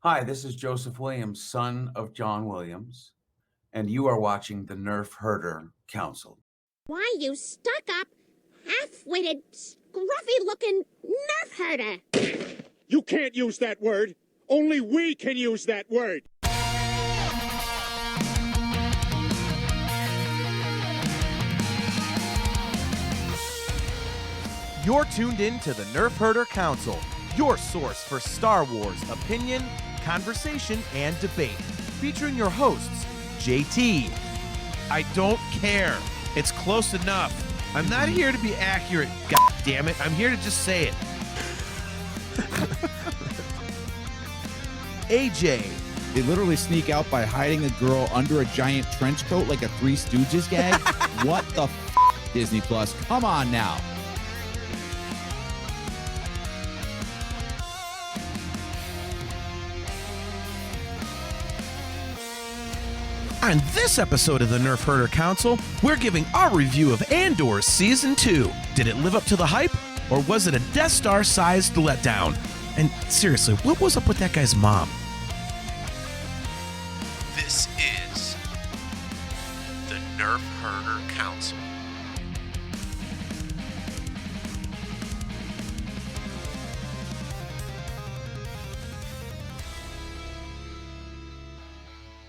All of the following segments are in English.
Hi, this is Joseph Williams, son of John Williams, and you are watching the Nerf Herder Council. Why, you stuck-up, half-witted, scruffy-looking nerf herder. You can't use that word. Only we can use that word. You're tuned in to the Nerf Herder Council, your source for Star Wars opinion, conversation, and debate. Featuring your hosts, JT. I don't care. It's close enough. I'm not here to be accurate, god damn it. I'm here to just say it. AJ. They literally sneak out by hiding a girl under a giant trench coat like a Three Stooges gag. What the f***, Disney Plus? Come on now. On this episode of the Nerf Herder Council, we're giving our review of Andor Season 2. Did it live up to the hype, or was it a Death Star-sized letdown? And seriously, what was up with that guy's mom? This is the Nerf Herder Council.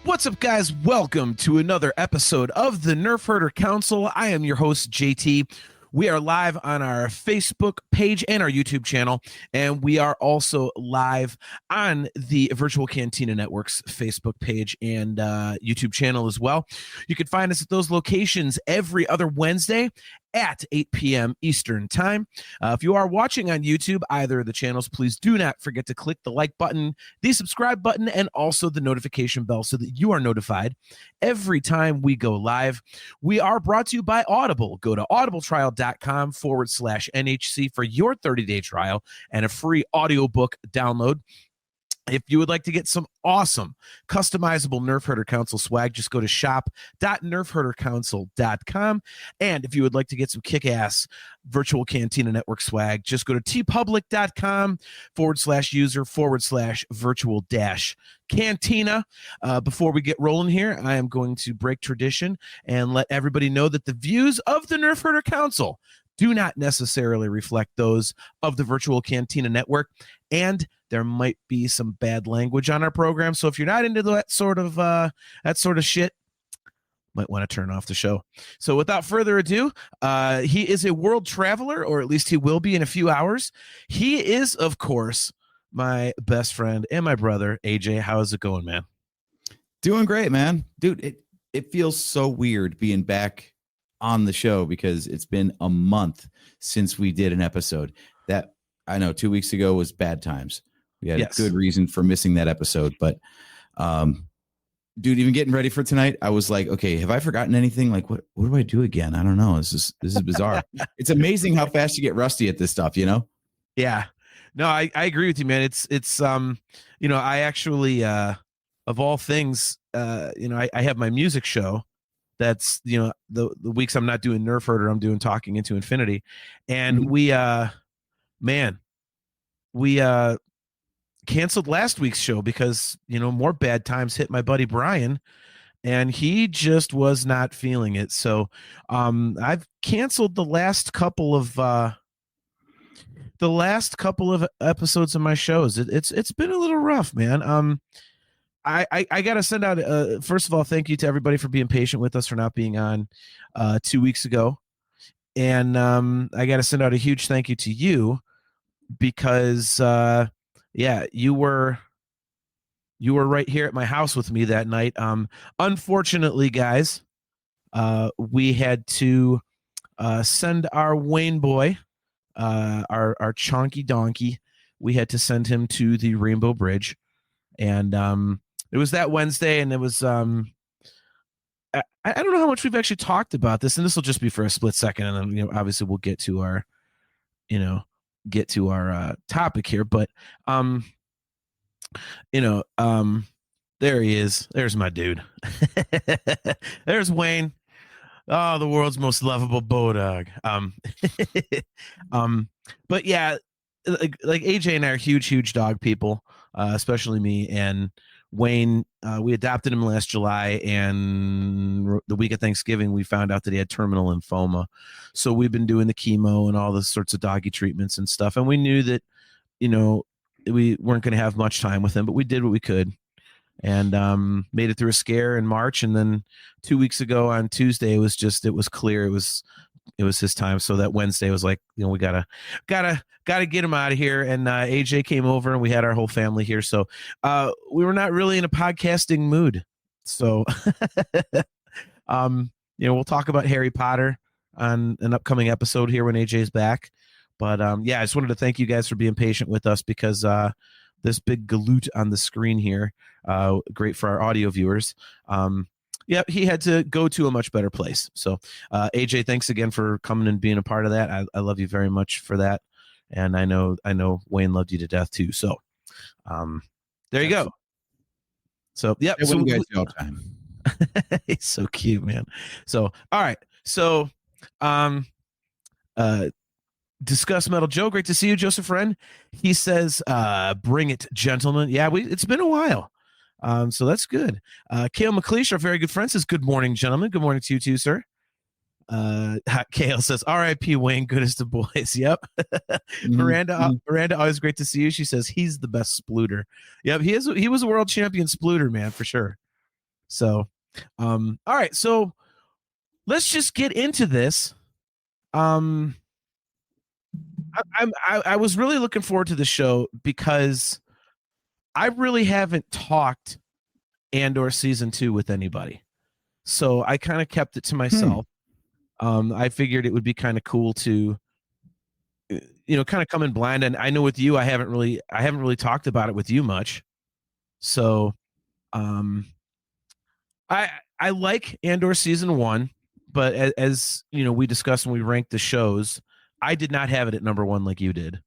What's up, guys? Welcome to another episode of the Nerf Herder Council. I am your host, JT. We are live on our Facebook page and our YouTube channel, and we are also live on the Virtual Cantina Network's Facebook page and YouTube channel as well. You can find us at those locations every other Wednesday at 8 p.m. Eastern Time. If you are watching on YouTube, either of the channels, please do not forget to click the like button, the subscribe button, and also the notification bell so that you are notified every time we go live. We are brought to you by Audible. Go to audibletrial.com/NHC for your 30-day trial and a free audiobook download. If you would like to get some awesome customizable Nerf Herder Council swag, just go to shop.nerfherdercouncil.com. And if you would like to get some kick-ass Virtual Cantina Network swag, just go to tpublic.com/user/virtual-cantina. Before we get rolling here, I am going to break tradition and let everybody know that the views of the Nerf Herder Council do not necessarily reflect those of the Virtual Cantina Network, and there might be some bad language on our program. So if you're not into that sort of shit, might want to turn off the show. So without further ado, he is a world traveler, or at least he will be in a few hours. He is, of course, my best friend and my brother, AJ. How's it going, man? Doing great, man. Dude, it feels so weird being back on the show because it's been a month since we did an episode. That I know 2 weeks ago was bad times. We had a good reason for missing that episode, but dude, even getting ready for tonight, I was like, okay, have I forgotten anything? Like, what do I do again? I don't know. This is bizarre. It's amazing how fast you get rusty at this stuff, you know? Yeah. No, I agree with you, man. It's I actually of all things, I have my music show. That's, the weeks I'm not doing Nerf Herder, I'm doing Talking Into Infinity. And we canceled last week's show because, more bad times hit my buddy Brian, and he just was not feeling it. So I've canceled the last couple of episodes of my shows. It's been a little rough, man. I got to send out, first of all, thank you to everybody for being patient with us for not being on 2 weeks ago. And I got to send out a huge thank you to you because, you were right here at my house with me that night. Unfortunately, guys, we had to send our Wayne boy, our chonky donkey, we had to send him to the Rainbow Bridge. And it was that Wednesday, and it was I don't know how much we've actually talked about this, and this will just be for a split second, and then obviously we'll get to our topic here. But there he is. There's my dude. There's Wayne. Oh, the world's most lovable bodog. But yeah, like AJ and I are huge dog people. especially me and Wayne. We adopted him last July, and the week of Thanksgiving, we found out that he had terminal lymphoma. So we've been doing the chemo and all the sorts of doggy treatments and stuff. And we knew that, we weren't going to have much time with him, but we did what we could, and made it through a scare in March. And then 2 weeks ago on Tuesday, it was clear it was his time. So that Wednesday was like, we gotta get him out of here. And AJ came over, and we had our whole family here. So we were not really in a podcasting mood. So we'll talk about Harry Potter on an upcoming episode here when AJ's back. But I just wanted to thank you guys for being patient with us, because this big galoot on the screen here, great for our audio viewers. He had to go to a much better place. So AJ, thanks again for coming and being a part of that. I love you very much for that. And I know Wayne loved you to death too. So there you go. So yeah, so you guys all the time. He's so cute, man. So all right. So Discuss Metal Joe, great to see you, Joseph Wren. He says, bring it, gentlemen. Yeah, it's been a while. So that's good. Kale McLeish, our very good friend, says, good morning, gentlemen. Good morning to you too, sir. Kale says, R.I.P. Wayne, good as the boys. Yep. Miranda, always great to see you. She says, he's the best splooter. Yep, he was a world champion splooter, man, for sure. So, all right, so let's just get into this. I was really looking forward to the show, because I really haven't talked Andor season 2 with anybody. So I kind of kept it to myself. I figured it would be kind of cool to, kind of come in blind. And I know with you, I haven't really talked about it with you much. So I like Andor season 1, but as we discussed when we ranked the shows, I did not have it at number 1 like you did.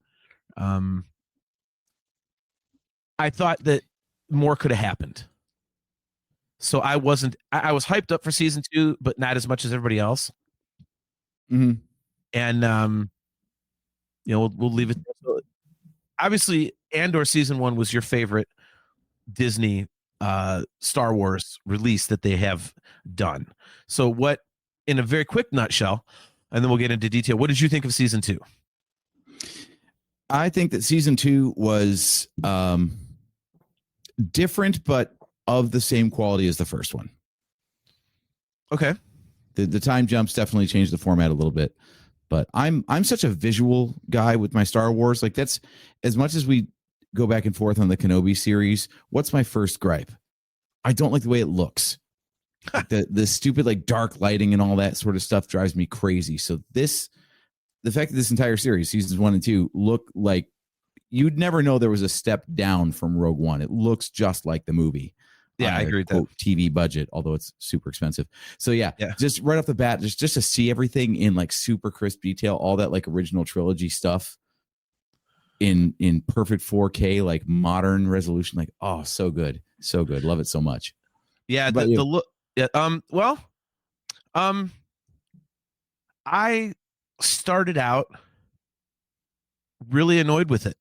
I thought that more could have happened. So I was hyped up for season 2, but not as much as everybody else. Mm-hmm. And, we'll leave it. Obviously, Andor season 1 was your favorite Disney Star Wars release that they have done. So what, in a very quick nutshell, and then we'll get into detail, what did you think of season 2? I think that season 2 was different, but of the same quality as the first one. Okay. The time jumps definitely changed the format a little bit, but I'm such a visual guy with my Star Wars. Like, that's, as much as we go back and forth on the Kenobi series, what's my first gripe? I don't like the way it looks. Like the stupid, like, dark lighting and all that sort of stuff drives me crazy. So the fact that this entire series, seasons 1 and 2, look like you'd never know there was a step down from Rogue One. It looks just like the movie. Yeah, I agree with that. TV budget, although it's super expensive. So yeah, just right off the bat, just to see everything in like super crisp detail, all that like original trilogy stuff in perfect 4K, like modern resolution, like, oh, so good, so good, love it so much. Yeah, the look. Yeah. I started out really annoyed with it.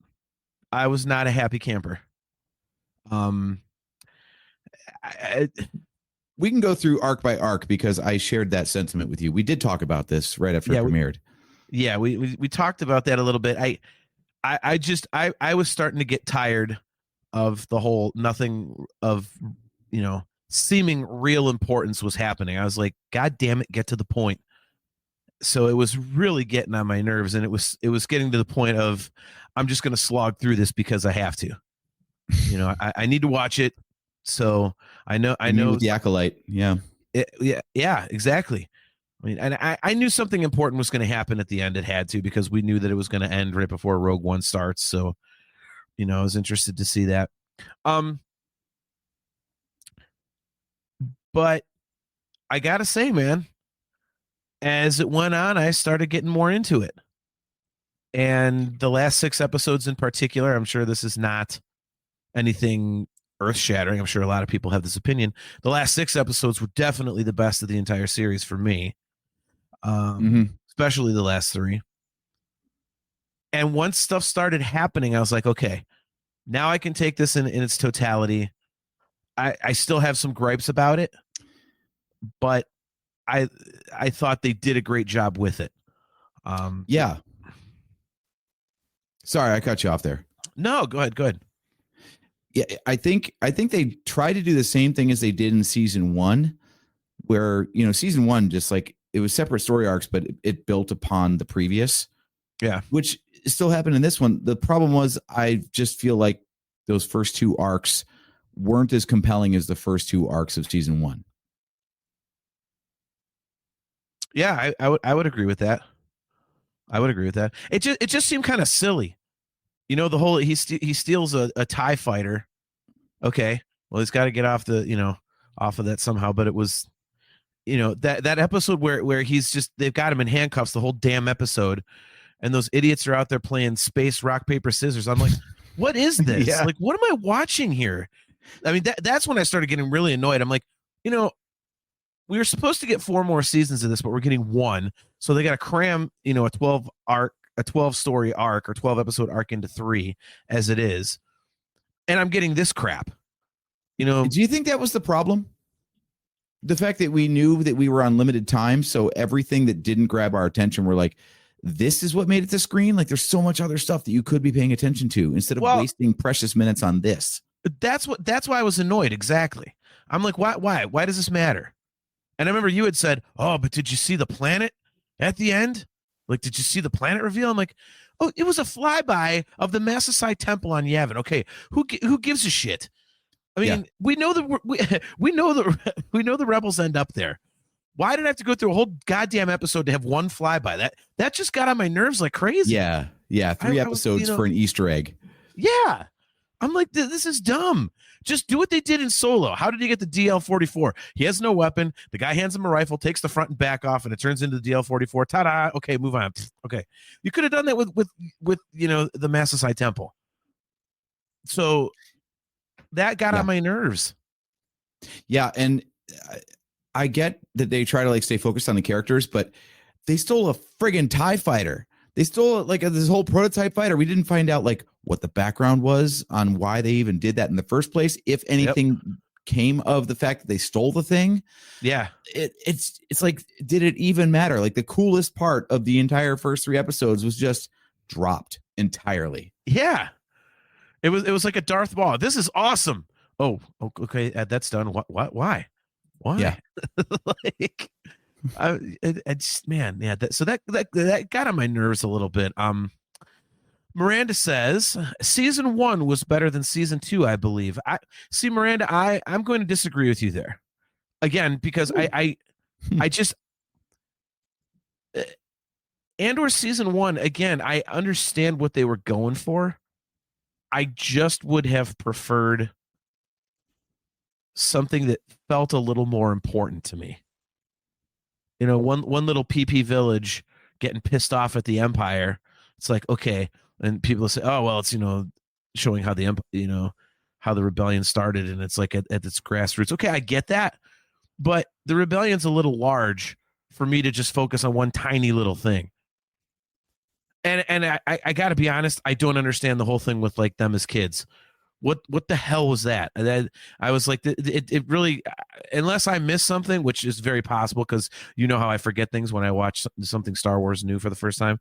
I was not a happy camper. We can go through arc by arc, because I shared that sentiment with you. We did talk about this right after it premiered. We talked about that a little bit. I was starting to get tired of the whole nothing of, seeming real importance was happening. I was like, God damn it, get to the point. So it was really getting on my nerves, and it was getting to the point of, I'm just going to slog through this because I have to. I need to watch it. So I know with the Acolyte. Yeah, exactly. I mean, and I knew something important was going to happen at the end. It had to, because we knew that it was going to end right before Rogue One starts. So, I was interested to see that. But I gotta say, man, as it went on, I started getting more into it. And the last 6 episodes in particular, I'm sure this is not anything earth-shattering. I'm sure a lot of people have this opinion. The last 6 episodes were definitely the best of the entire series for me, especially the last 3. And once stuff started happening, I was like, okay, Now I can take this in its totality. I still have some gripes about it, but I thought they did a great job with it. Yeah. Sorry, I cut you off there. No, go ahead. Yeah, I think they try to do the same thing as they did in season 1, where, you know, season 1 just like it was separate story arcs, but it built upon the previous. Yeah. Which still happened in this one. The problem was I just feel like those first 2 arcs weren't as compelling as the first 2 arcs of season 1. Yeah, I would agree with that. It just seemed kind of silly. You know, the whole he steals a TIE fighter. Okay. Well, he's got to get off off of that somehow, but it was, you know, that episode where they've got him in handcuffs the whole damn episode, and those idiots are out there playing space rock paper scissors. I'm like, what is this? Yeah. Like, what am I watching here? I mean, that's when I started getting really annoyed. I'm like, you know, we were supposed to get 4 more seasons of this, but we're getting 1. So they got to cram, you know, a 12 story arc or 12 episode arc into 3 as it is. And I'm getting this crap. You know, do you think that was the problem? The fact that we knew that we were on limited time, so everything that didn't grab our attention, we're like, this is what made it to screen? Like, there's so much other stuff that you could be paying attention to instead of wasting precious minutes on this. That's why I was annoyed. Exactly. I'm like, why does this matter? And I remember you had said, oh, but did you see the planet at the end? Like, did you see the planet reveal? I'm like, oh, it was a flyby of the Massasai Temple on Yavin. Okay, who gives a shit? I mean, we know the rebels end up there. Why did I have to go through a whole goddamn episode to have one flyby? That just got on my nerves like crazy. Yeah. 3 episodes for an Easter egg. Yeah. I'm like, this is dumb. Just do what they did in Solo. How did he get the DL-44? He has no weapon. The guy hands him a rifle, takes the front and back off, and it turns into the DL-44. Ta-da. Okay, move on. Okay. You could have done that with you know, the Massasai Temple. So that got on my nerves. Yeah, and I get that they try to like stay focused on the characters, but they stole a friggin' TIE fighter. They stole like this whole prototype fighter. We didn't find out like what the background was on why they even did that in the first place. If anything came of the fact that they stole the thing. Yeah. It's like, did it even matter? Like the coolest part of the entire first 3 episodes was just dropped entirely. Yeah. It was like a Darth Maul. This is awesome. Oh, okay. That's done. What? Why? Yeah. Like, man, yeah. That got on my nerves a little bit. Miranda says season 1 was better than season 2, I believe. Miranda, I'm going to disagree with you there again, because I just Andor season 1, again, I understand what they were going for. I just would have preferred something that felt a little more important to me. You know, one little PP village getting pissed off at the Empire. It's like, okay. And people say, oh, well, it's, you know, showing how how the rebellion started, and it's like at its grassroots. Okay, I get that. But the rebellion's a little large for me to just focus on one tiny little thing. And I got to be honest, I don't understand the whole thing with like them as kids. What the hell was that? And I was like, it really, unless I missed something, which is very possible because you know how I forget things when I watch something Star Wars new for the first time.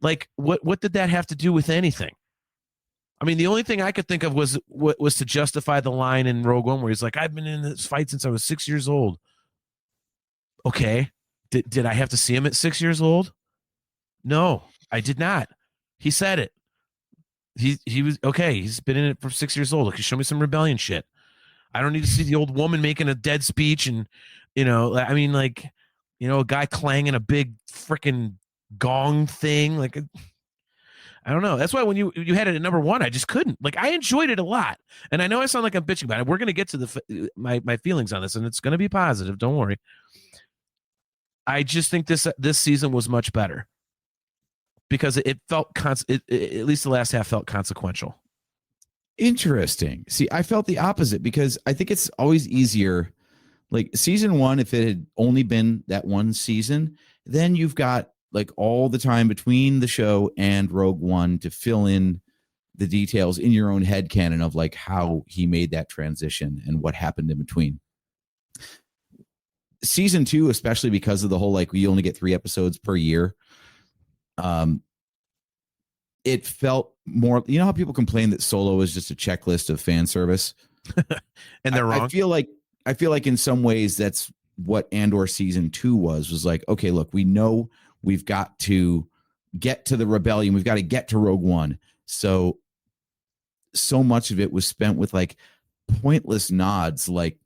Like, what did that have to do with anything? I mean, the only thing I could think of was to justify the line in Rogue One where he's like, I've been in this fight since I was 6 years old. Okay. Did I have to see him at 6 years old? No, I did not. He said it. He was okay. He's been in it for 6 years old. Okay, show me some rebellion shit. I don't need to see the old woman making a dead speech and, you know, I mean, like, you know, a guy clanging a big freaking gong thing. Like, I don't know. That's why when you had it at number 1, I just couldn't. Like, I enjoyed it a lot, and I know I sound like I'm bitching about it. We're gonna get to my feelings on this, and it's gonna be positive. Don't worry. I just think this season was much better because it felt at least the last half felt consequential. Interesting. See, I felt the opposite because I think it's always easier. Like season 1, if it had only been that one season, then you've got like all the time between the show and Rogue One to fill in the details in your own head canon of like how he made that transition and what happened in between. Season 2, especially because of the whole, like, we only get 3 episodes per year. It felt more, you know how people complain that Solo is just a checklist of fan service? And they're wrong. I feel like in some ways that's what Andor season 2 was like, okay, look, we know we've got to get to the rebellion. We've got to get to Rogue One. So much of it was spent with like pointless nods. Like,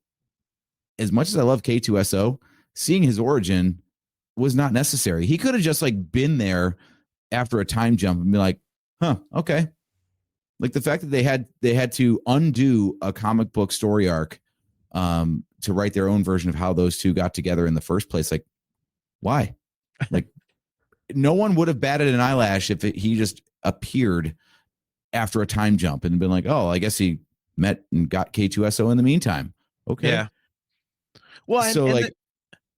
as much as I love K2SO, seeing his origin was not necessary. He could have just like been there after a time jump and be like, huh, okay. Like the fact that they had to undo a comic book story arc to write their own version of how those two got together in the first place. Like, why? Like, no one would have batted an eyelash if he just appeared after a time jump and been like, oh, I guess he met and got K2SO in the meantime. Okay. Yeah. Well, so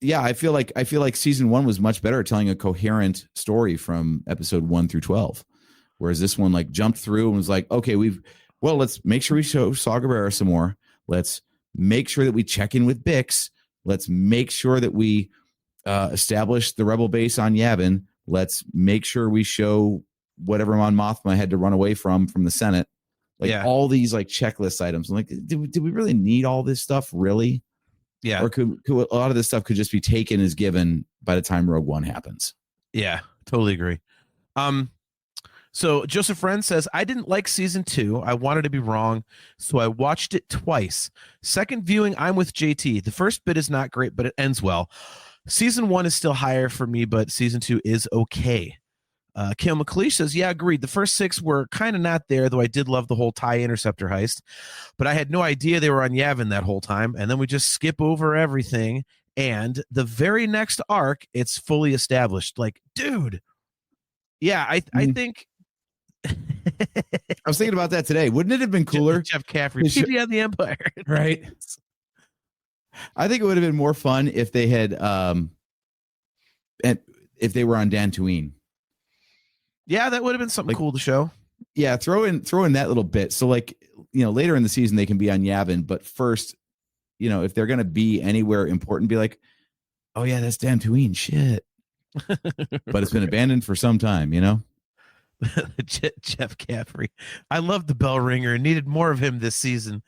I feel like season 1 was much better at telling a coherent story from episode 1 through 12. Whereas this one like jumped through and was like, okay, let's make sure we show Saw Gerrera some more. Let's make sure that we check in with Bix. Let's make sure that we establish the rebel base on Yavin. Let's make sure we show whatever Mon Mothma had to run away from the Senate. Like all these like checklist items. I'm like, did we really need all this stuff? Really? Yeah. Or could a lot of this stuff could just be taken as given by the time Rogue One happens? Yeah, totally agree. So Joseph Friend says, I didn't like season 2. I wanted to be wrong, so I watched it twice. Second viewing, I'm with JT. The first bit is not great, but it ends well. Season 1 is still higher for me, but season 2 is okay. Kale McLeish says, yeah, agreed. The first 6 were kind of not there, though I did love the whole TIE Interceptor heist. But I had no idea they were on Yavin that whole time. And then we just skip over everything. And the very next arc, it's fully established. Like, dude. Yeah, I think... I was thinking about that today. Wouldn't it have been cooler? Jeff Caffrey, PP on the Empire. Right. I think it would have been more fun if they had and if they were on Dantooine. Yeah, that would have been something cool to show. Yeah, throw in that little bit. So like, you know, later in the season they can be on Yavin, but first, you know, if they're gonna be anywhere important, be like, oh yeah, that's Dantooine. Shit. But it's been abandoned for some time, you know? Jeff Caffrey. I love the bell ringer and needed more of him this season.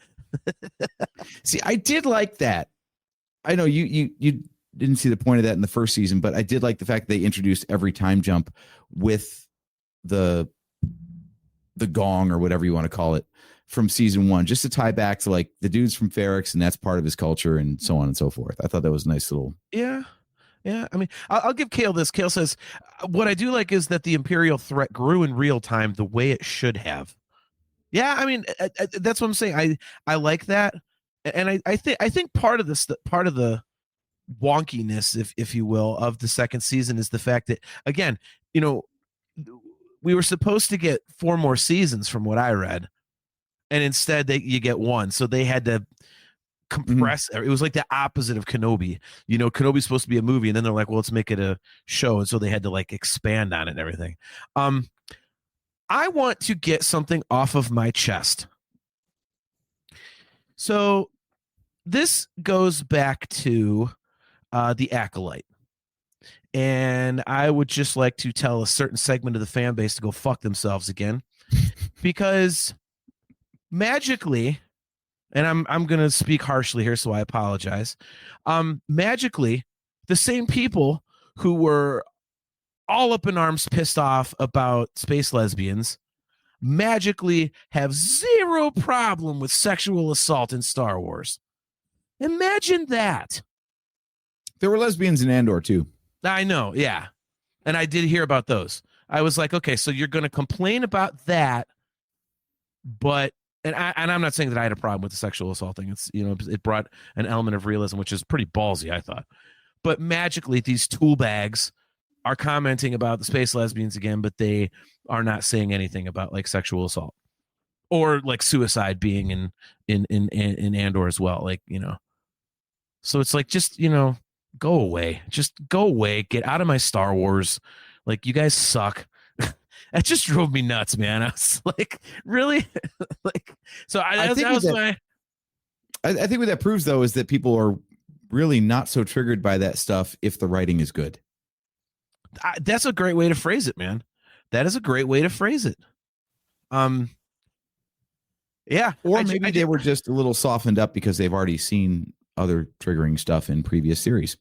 See, I did like that. I know you didn't see the point of that in the first season, but I did like the fact that they introduced every time jump with the gong or whatever you want to call it from season 1, just to tie back to like the dude's from Ferrix and that's part of his culture and so on and so forth. I thought that was a nice little. Yeah, I mean, I'll give Kale this. Kale says, what I do like is that the Imperial threat grew in real time the way it should have. Yeah, I mean, that's what I'm saying. I like that. And I think part of the wonkiness, if you will, of the second season is the fact that, again, you know, we were supposed to get 4 more seasons from what I read. And instead you get 1. So they had to compress. It was like the opposite of Kenobi. You know, Kenobi's supposed to be a movie and then they're like, well, let's make it a show. And so they had to like expand on it and everything. I want to get something off of my chest. So this goes back to the Acolyte. And I would just like to tell a certain segment of the fan base to go fuck themselves again. Because magically, and I'm going to speak harshly here, so I apologize. Magically, the same people who were all up in arms, pissed off about space lesbians, magically have 0 problem with sexual assault in Star Wars. Imagine that. There were lesbians in Andor too. I know, yeah. And I did hear about those. I was like, okay, so you're going to complain about that, but and I'm not saying that I had a problem with the sexual assault thing. It's, you know, it brought an element of realism, which is pretty ballsy, I thought. But magically, these tool bags are commenting about the space lesbians again, but they are not saying anything about like sexual assault or like suicide being in Andor as well. Like, you know, so it's like, just, you know, go away, just go away, get out of my Star Wars. Like, you guys suck. That just drove me nuts, man. I was like, really? Like, so I think I think what that proves, though, is that people are really not so triggered by that stuff if the writing is good. That's a great way to phrase it, man. That is a great way to phrase it. Yeah. Or maybe they were just a little softened up because they've already seen other triggering stuff in previous series.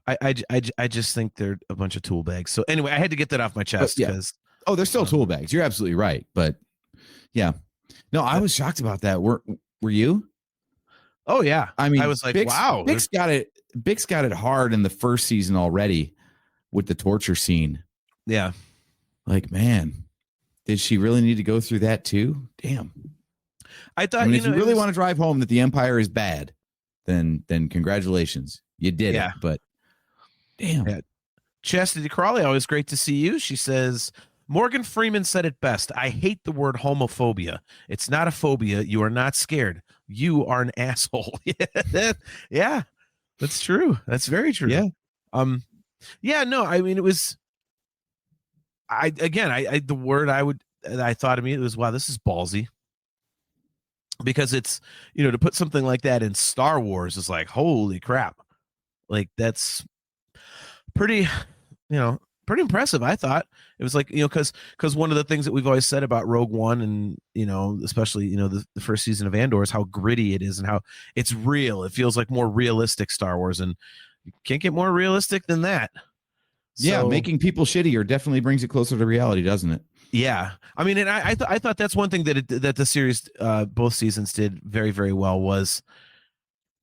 I just think they're a bunch of tool bags. So anyway, I had to get that off my chest because they're still tool bags. You're absolutely right. But yeah, no, I was shocked about that. Were you? Oh yeah. I mean, I was like, Bix, wow. Bix got it hard in the first season already with the torture scene. Yeah. Like, man, did she really need to go through that too? Damn. I thought, if you really want to drive home that the Empire is bad, then congratulations. You did it. But damn. Yeah. Chastity Crawley, always great to see you. She says, Morgan Freeman said it best. I hate the word homophobia. It's not a phobia. You are not scared. You are an asshole. Yeah, that's true. That's very true. Yeah. Yeah, no, I mean, it was, the word I thought immediately was, wow, this is ballsy. Because it's, to put something like that in Star Wars is like, holy crap. Like, that's pretty impressive. I thought it was like, because one of the things that we've always said about Rogue One and, especially, the first season of Andor is how gritty it is and how it's real. It feels like more realistic Star Wars, and you can't get more realistic than that. Yeah, making people shittier definitely brings it closer to reality, doesn't it? Yeah, I mean, and I thought that's one thing that the series, both seasons did very, very well, was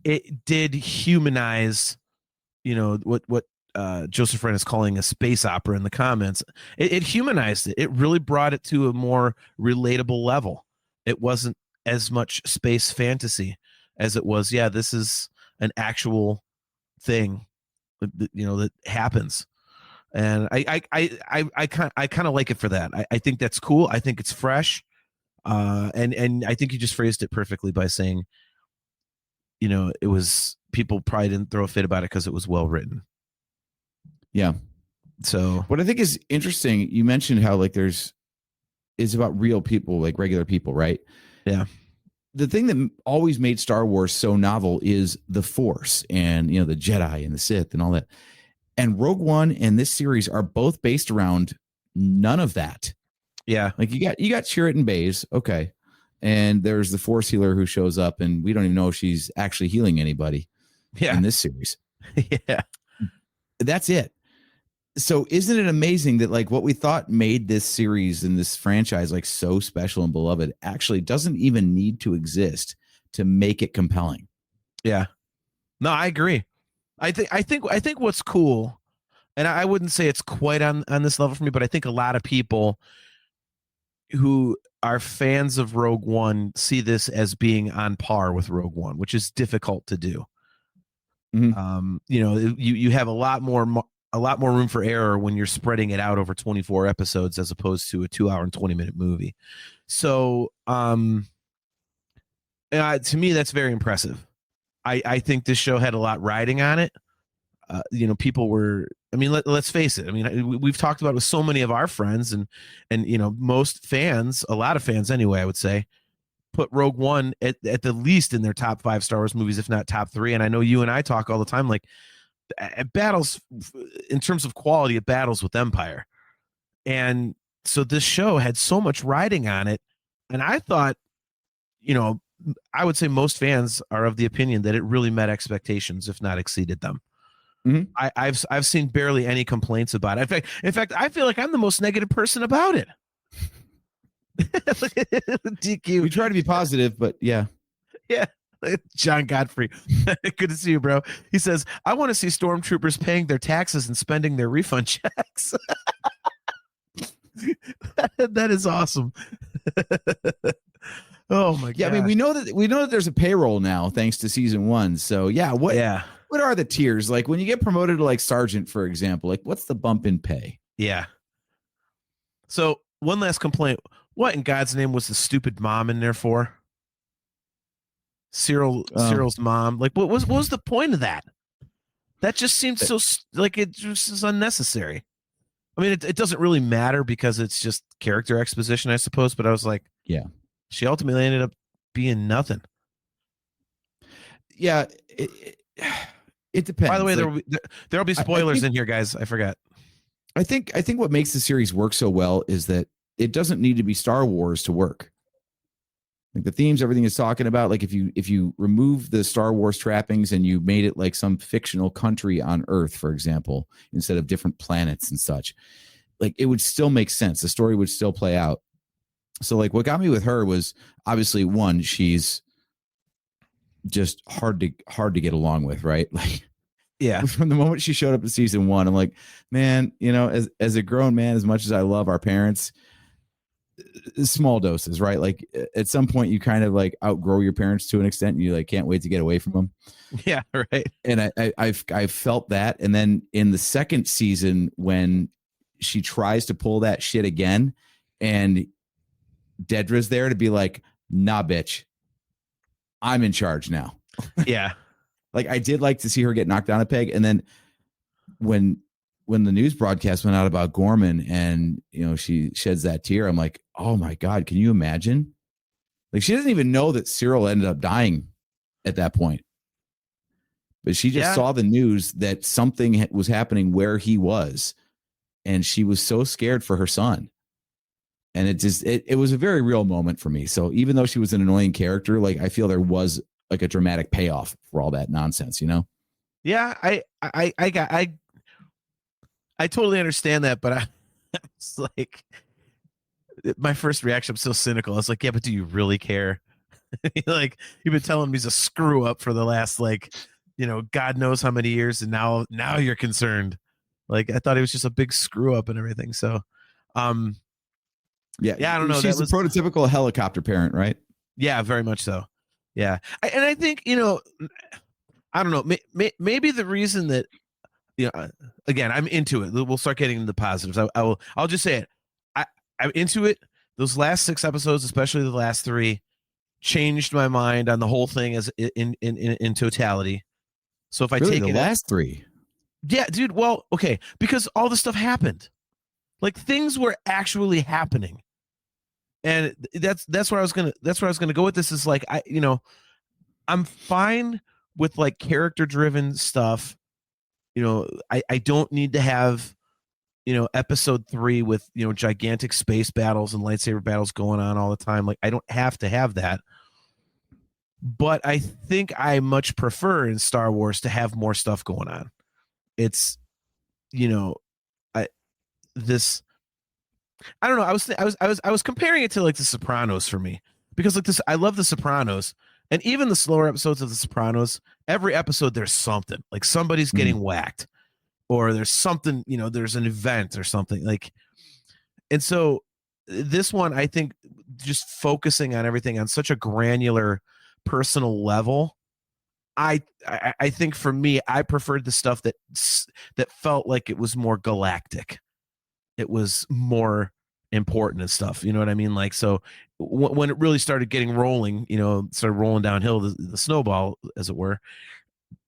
it did humanize, what Joseph Wren is calling a space opera in the comments. It humanized it. It really brought it to a more relatable level. It wasn't as much space fantasy as it was. Yeah, this is an actual thing, that happens. And I kind of like it for that. I think that's cool. I think it's fresh. And I think you just phrased it perfectly by saying, it was, people probably didn't throw a fit about it because it was well written. Yeah. So what I think is interesting, you mentioned how like it's about real people, like regular people, right? Yeah. The thing that always made Star Wars so novel is the Force and, the Jedi and the Sith and all that. And Rogue One and this series are both based around none of that. Yeah. Like you got Chirrut Baze, okay. And there's the Force healer who shows up, and we don't even know if she's actually healing anybody in this series. Yeah. That's it. So isn't it amazing that like what we thought made this series and this franchise like so special and beloved actually doesn't even need to exist to make it compelling? Yeah. No, I agree. I think what's cool, and I wouldn't say it's quite on this level for me, but I think a lot of people who are fans of Rogue One see this as being on par with Rogue One, which is difficult to do. Mm-hmm. You have a lot more room for error when you're spreading it out over 24 episodes as opposed to a 2 hour and 20-minute movie. So, to me, that's very impressive. I think this show had a lot riding on it. People were, I mean, let's face it. I mean, we've talked about it with so many of our friends and most fans, a lot of fans anyway, I would say, put Rogue One at the least in their top 5 Star Wars movies, if not top 3. And I know you and I talk all the time, like it battles in terms of quality, it battles with Empire. And so this show had so much riding on it. And I thought, I would say most fans are of the opinion that it really met expectations, if not exceeded them. Mm-hmm. I've seen barely any complaints about it. In fact, I feel like I'm the most negative person about it. DQ. We try to be positive, but yeah. Yeah. John Godfrey. Good to see you, bro. He says, I want to see stormtroopers paying their taxes and spending their refund checks. That is awesome. Oh my god. Yeah, I mean, we know that there's a payroll now thanks to season 1. So yeah, what are the tiers? Like when you get promoted to like sergeant, for example, like what's the bump in pay? Yeah. So one last complaint. What in God's name was the stupid mom in there for? Cyril's mom. Like what was the point of that? That just seems so like it just is unnecessary. I mean, it doesn't really matter because it's just character exposition, I suppose. But I was like, Yeah. she ultimately ended up being nothing. Yeah. It depends. By the way, Like, there'll be spoilers in here, guys. I forgot. I think what makes the series work so well is that it doesn't need to be Star Wars to work. Like the themes, everything is talking about. Like if you remove the Star Wars trappings and you made it like some fictional country on Earth, for example, instead of different planets and such, like it would still make sense. The story would still play out. So like what got me with her was obviously one, she's just hard to get along with, right? Like Yeah. from the moment she showed up in season 1, I'm like, man, you know, as a grown man, as much as I love our parents, small doses, right? Like at some point you kind of like outgrow your parents to an extent and you like can't wait to get away from them. Yeah, right. And I felt that. And then in the second season, when she tries to pull that shit again and Dedra's there to be like, nah, bitch, I'm in charge now. Yeah. Like I did like to see her get knocked down a peg. And then when the news broadcast went out about Gorman and, you know, she sheds that tear, I'm like, oh my God, can you imagine? Like she doesn't even know that Cyril ended up dying at that point. But she just saw the news that something was happening where he was. And she was so scared for her son. And it was a very real moment for me. So even though she was an annoying character, like I feel there was like a dramatic payoff for all that nonsense, you know? Yeah, I totally understand that, but it's like my first reaction, I'm so cynical. I was like, yeah, but do you really care? Like you've been telling me he's a screw up for the last like, you know, God knows how many years, and now you're concerned. Like I thought he was just a big screw up and everything. So yeah, I don't know. She's a prototypical helicopter parent, right? Yeah, very much so. Yeah. And I think, you know, I don't know, maybe the reason that, you know, again, I'm into it. We'll start getting into the positives. I'll just say it. I'm into it. Those last 6 episodes, especially the last 3, changed my mind on the whole thing as in totality. So if I really, take the last 3, yeah, dude. Well, okay, because all this stuff happened, like things were actually happening, and that's where I was gonna go with this. Is like I'm fine with like character driven stuff. You know, I don't need to have, you know, episode 3 with, you know, gigantic space battles and lightsaber battles going on all the time. Like I don't have to have that. But I think I much prefer in Star Wars to have more stuff going on. It's, you know, I don't know. I was comparing it to like The Sopranos for me, because like this, I love The Sopranos, and even the slower episodes of The Sopranos, every episode there's something, like somebody's getting whacked, or there's something, you know, there's an event or something like, and so this one, I think, just focusing on everything on such a granular, personal level. I think for me, I preferred the stuff that felt like it was more galactic. It was more important and stuff. You know what I mean? Like, so when it really started getting rolling, you know, started rolling downhill, the snowball, as it were,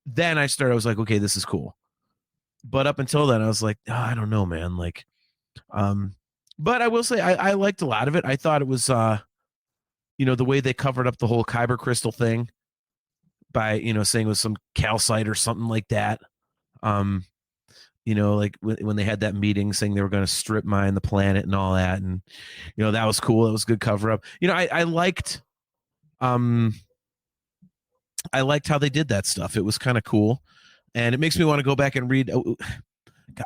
then I was like, okay, this is cool. But up until then, I was like, oh, I don't know, man. Like, but I will say I liked a lot of it. I thought it was, you know, the way they covered up the whole Kyber crystal thing by, you know, saying it was some calcite or something like that. You know, like when they had that meeting saying they were going to strip mine the planet and all that. And, you know, that was cool. It was a good cover up. You know, I liked how they did that stuff. It was kind of cool. And it makes me want to go back and read. God,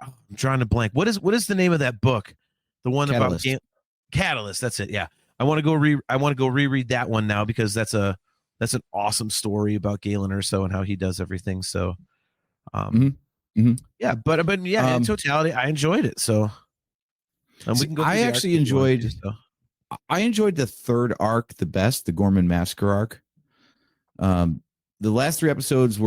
I'm drawing a blank. What is the name of that book? The one Catalyst. about Catalyst. That's it. Yeah. I want to go reread that one now, because that's an awesome story about Galen Erso and how he does everything. So, yeah, but yeah, in totality, I enjoyed it. So, we can go. I actually enjoyed. I enjoyed the third arc the best, the Gorman Massacre arc. The last 3 episodes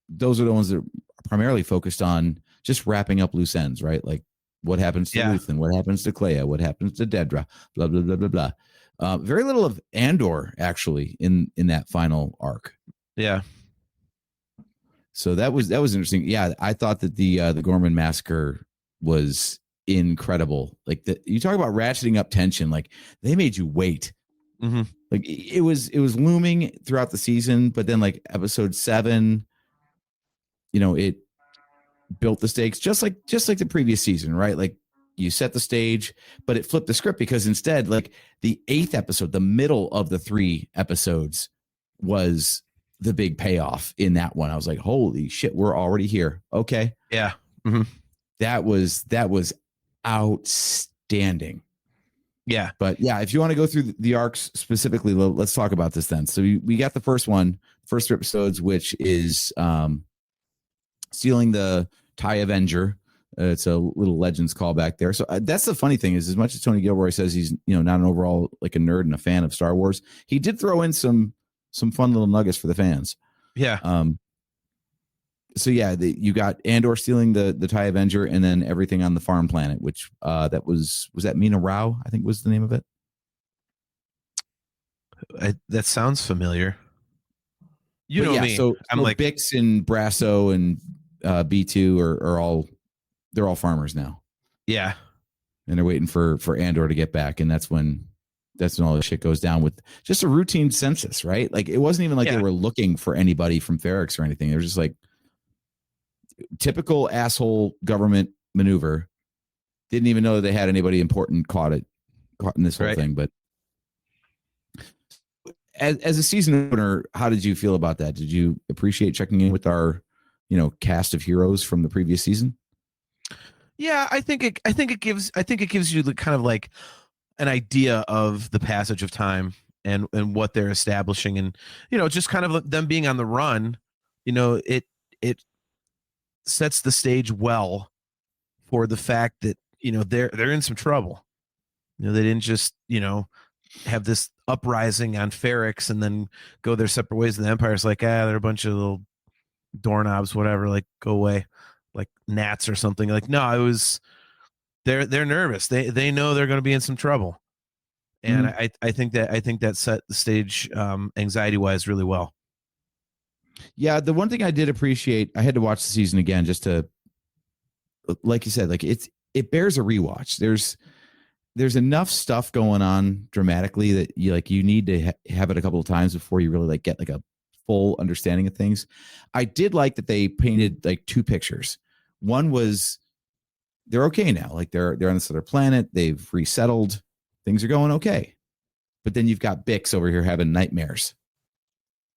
those are the ones that are primarily focused on just wrapping up loose ends, right? Like what happens to Luthen, what happens to Clea, what happens to Dedra, blah blah blah blah blah. Very little of Andor actually in that final arc. Yeah. So that was interesting. Yeah, I thought that the Gorman Massacre was incredible. Like you talk about ratcheting up tension, like they made you wait. Mm-hmm. Like it was looming throughout the season, but then like episode 7, it built the stakes just like the previous season, right? Like you set the stage, but it flipped the script because instead, like the 8th episode, the middle of the 3 episodes was the big payoff in that one. I was like, holy shit, we're already here. Okay. Yeah. Mm-hmm. That was outstanding. Yeah. But yeah, if you want to go through the arcs specifically, let's talk about this then. So we got the first 3 episodes, which is stealing the TIE Avenger. It's a little Legends callback there. So that's the funny thing is, as much as Tony Gilroy says he's not an overall like a nerd and a fan of Star Wars, he did throw in some fun little nuggets for the fans. Yeah. So yeah, you got Andor stealing the TIE Avenger, and then everything on the farm planet, which that was that Mina Rao, I think was the name of it. That sounds familiar. You know me. So I'm like Bix and Brasso and B2 are all farmers now. Yeah. And they're waiting for Andor to get back, and that's when all this shit goes down with just a routine census, right? Like it wasn't even like they were looking for anybody from Ferrix or anything. It was just like typical asshole government maneuver. Didn't even know that they had anybody important caught in this whole thing. But as a season opener, how did you feel about that? Did you appreciate checking in with our, cast of heroes from the previous season? Yeah, I think it gives you the kind of like an idea of the passage of time and what they're establishing, and just kind of them being on the run. It sets the stage well for the fact that they're in some trouble. They didn't just have this uprising on Ferrix and then go their separate ways. And the Empire's like, they're a bunch of little doorknobs, whatever, like go away, like gnats or something. Like, no, it was they're nervous. They know they're going to be in some trouble. And I think that set the stage anxiety wise really well. Yeah, the one thing I did appreciate, I had to watch the season again just to, like you said, like it bears a rewatch. There's enough stuff going on dramatically that you need to have it a couple of times before you really like get like a full understanding of things. I did like that they painted like 2 pictures. One was they're okay now, like they're on this other planet, they've resettled, things are going okay. But then you've got Bix over here having nightmares.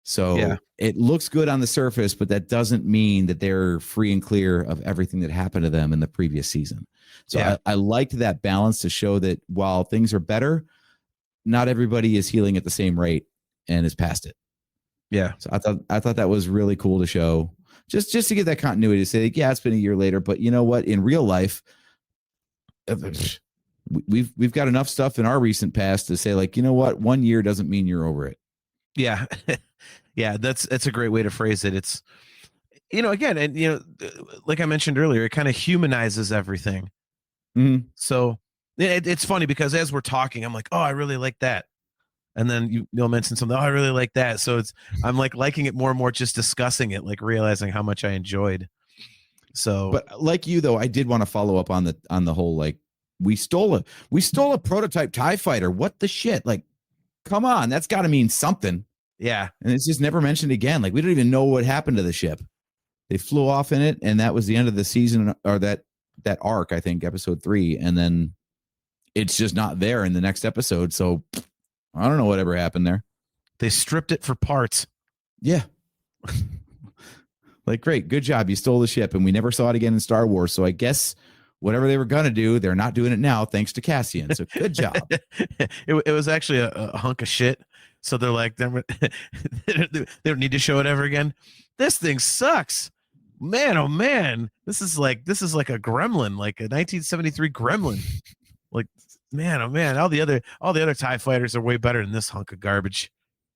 So it looks good on the surface, but that doesn't mean that they're free and clear of everything that happened to them in the previous season. So I liked that balance to show that while things are better, not everybody is healing at the same rate and is past it. Yeah. So I thought that was really cool to show, just to get that continuity to say, like, yeah, it's been a year later, but you know what? In real life, we've got enough stuff in our recent past to say, like, you know what? 1 year doesn't mean you're over it. Yeah. Yeah, that's a great way to phrase it. It's, again, and, like I mentioned earlier, it kind of humanizes everything. Mm-hmm. So it's funny because as we're talking, I'm like, oh, I really like that. And then you'll mention something, oh, I really like that. So I'm like liking it more and more, just discussing it, like realizing how much I enjoyed. So, but like you, though, I did want to follow up on the whole, like, we stole a prototype TIE fighter. What the shit? Like, come on, that's got to mean something. Yeah. And it's just never mentioned again. Like, we don't even know what happened to the ship. They flew off in it, and that was the end of the season, or that arc, I think, episode 3. And then it's just not there in the next episode. So I don't know whatever happened there. They stripped it for parts. Yeah. Like, great, good job. You stole the ship, and we never saw it again in Star Wars. So I guess whatever they were going to do, they're not doing it now, thanks to Cassian. So good job. It was actually a hunk of shit. So they're like, they don't need to show it ever again. This thing sucks, man. Oh man, this is like a gremlin, like a 1973 gremlin. Like, man, oh man, all the other TIE fighters are way better than this hunk of garbage.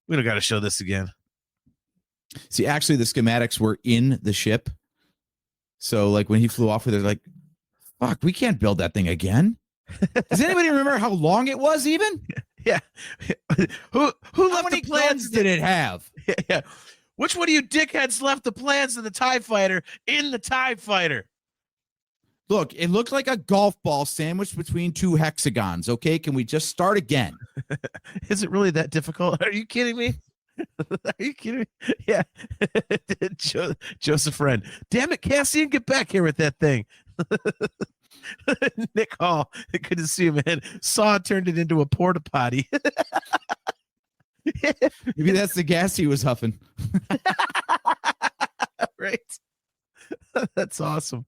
We don't got to show this again. See, actually, the schematics were in the ship. So, like, when he flew off with it, like, fuck, we can't build that thing again. Does anybody remember how long it was even? Yeah. Who left many the plans? did it have? Yeah. Which one of you dickheads left the plans of the TIE fighter in the TIE fighter? Look, it looked like a golf ball sandwiched between two hexagons. Okay, can we just start again? Is it really that difficult? Are you kidding me? Are you kidding me? Yeah. Joseph Wren. Damn it, Cassian, get back here with that thing. Nick Hall. Good to see you, man. Saw turned it into a porta potty. Maybe that's the gas he was huffing. Right. That's awesome.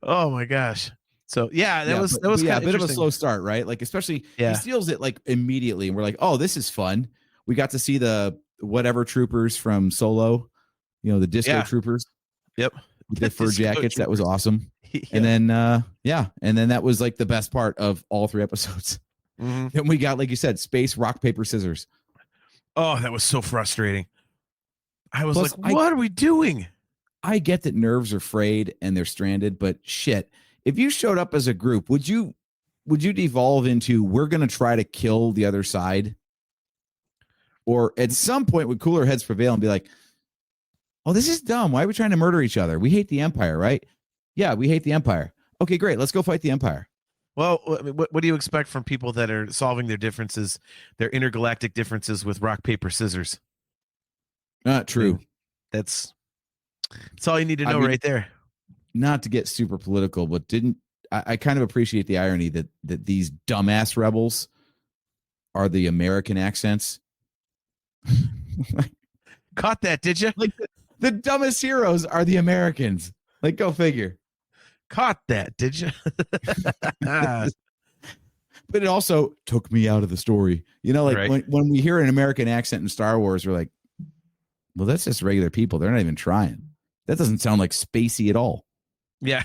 Oh my gosh. So yeah, that was a bit of a interesting. slow start, right? Like, especially Yeah. he steals it like immediately, and we're like, oh, this is fun. We got to see the whatever troopers from Solo, the disco troopers. Yep. With their fur Disco jackets. That was troopers. awesome. Yeah. And then and then that was like the best part of all 3 episodes. Mhm. Then we got, like you said, space, rock, paper, scissors. Oh, that was so frustrating. I was Plus, like, what are we doing? I get that nerves are frayed and they're stranded, but shit, if you showed up as a group, would you devolve into we're going to try to kill the other side? Or at some point would cooler heads prevail and be like, oh, this is dumb. Why are we trying to murder each other? We hate the Empire, right? Yeah, we hate the Empire. Okay, great. Let's go fight the Empire. Well, what do you expect from people that are solving their differences, their intergalactic differences with rock, paper, scissors? Not true. That's all you need to know right there. Not to get super political, but I kind of appreciate the irony that these dumbass rebels are the American accents. Caught that, did you? Like the dumbest heroes are the Americans. Like, go figure. Caught that, did you? But it also took me out of the story. Like Right. when we hear an American accent in Star Wars, we're like, well, that's just regular people. They're not even trying. That doesn't sound like spacey at all. Yeah.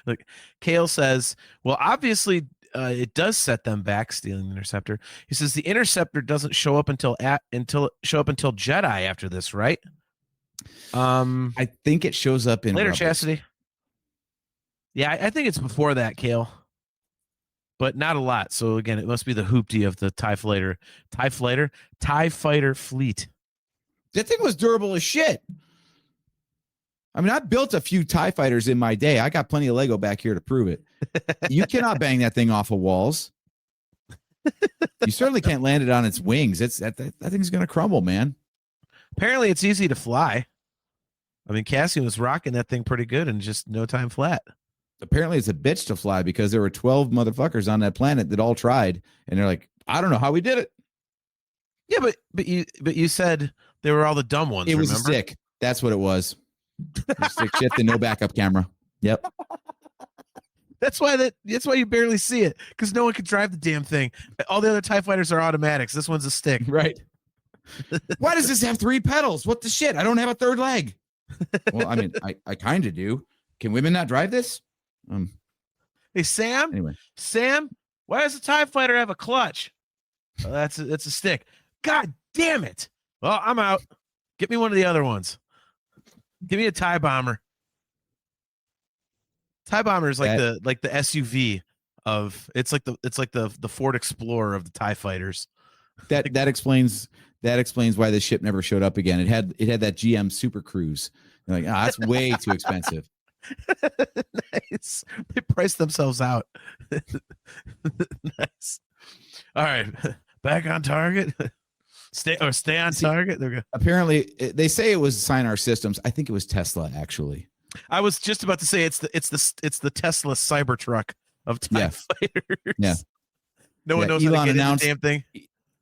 Look, Kale says, well, obviously it does set them back, stealing the interceptor. He says the interceptor doesn't show up until Jedi after this, right? I think it shows up in Later, Rebels. Chastity. Yeah, I think it's before that, Kale. But not a lot. So again, it must be the hoopty of the TIE fighter fleet. That thing was durable as shit. I mean, I built a few TIE fighters in my day. I got plenty of Lego back here to prove it. You cannot bang that thing off of walls. You certainly can't land it on its wings. That thing's going to crumble, man. Apparently, it's easy to fly. I mean, Cassian was rocking that thing pretty good in just no time flat. Apparently, it's a bitch to fly because there were 12 motherfuckers on that planet that all tried, and they're like, I don't know how we did it. Yeah, but you said they were all the dumb ones. It was remember? a stick. That's what it was. Stick shift and no backup camera. Yep. That's why you barely see it, because no one can drive the damn thing. All the other TIE fighters are automatics. This one's a stick. Right. Why does this have 3 pedals? What the shit? I don't have a third leg. Well, I mean, I kind of do. Can women not drive this? Hey, Sam. Anyway. Sam, why does a TIE fighter have a clutch? Oh, that's a stick. God damn it. Well, I'm out. Get me one of the other ones. Give me a TIE bomber. TIE bomber is like the SUV of it's like the Ford Explorer of the TIE fighters. That explains why this ship never showed up again. It had that GM Super Cruise. They're like, that's way too expensive. Nice. They priced themselves out. Nice. All right, back on target. Stay on target. There we go. Apparently, they say it was Sinar Systems. I think it was Tesla, actually. I was just about to say it's the Tesla Cybertruck of TIE fighters. Yeah. No one knows Elon how to get announced the damn thing.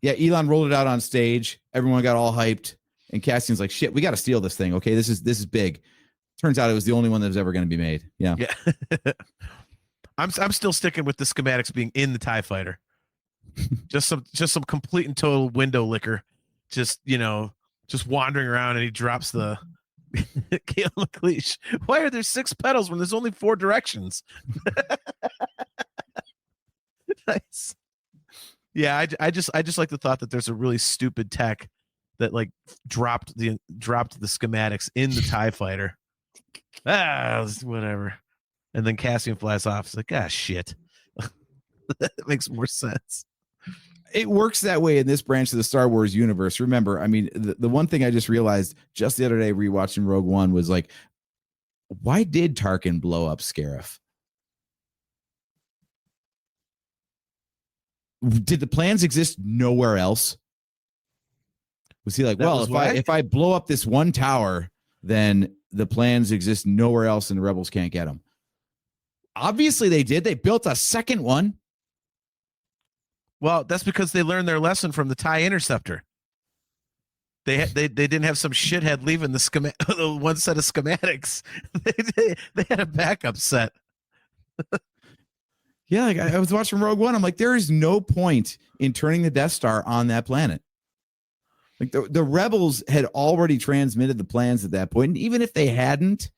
Yeah, Elon rolled it out on stage. Everyone got all hyped, and Cassian's like, "Shit, we got to steal this thing." Okay, this is big. Turns out it was the only one that was ever going to be made. Yeah. I'm still sticking with the schematics being in the TIE fighter. just some complete and total window licker. Just wandering around, and he drops the Kale McLeish. Why are there 6 pedals when there's only 4 directions? Nice. Yeah, I just like the thought that there's a really stupid tech that like dropped the schematics in the TIE fighter. Whatever. And then Cassian flies off. It's like, shit. That makes more sense. It works that way in this branch of the Star Wars universe. Remember, I mean, the one thing I just realized just the other day rewatching Rogue One was like, why did Tarkin blow up Scarif? Did the plans exist nowhere else? Was he like, That well, was why? if I blow up this one tower, then the plans exist nowhere else and the rebels can't get them? Obviously they did. They built a second one. Well, that's because they learned their lesson from the TIE Interceptor. They didn't have some shithead leaving the one set of schematics. They had a backup set. Yeah, like I was watching Rogue One. I'm like, there is no point in turning the Death Star on that planet. Like the rebels had already transmitted the plans at that point. And even if they hadn't,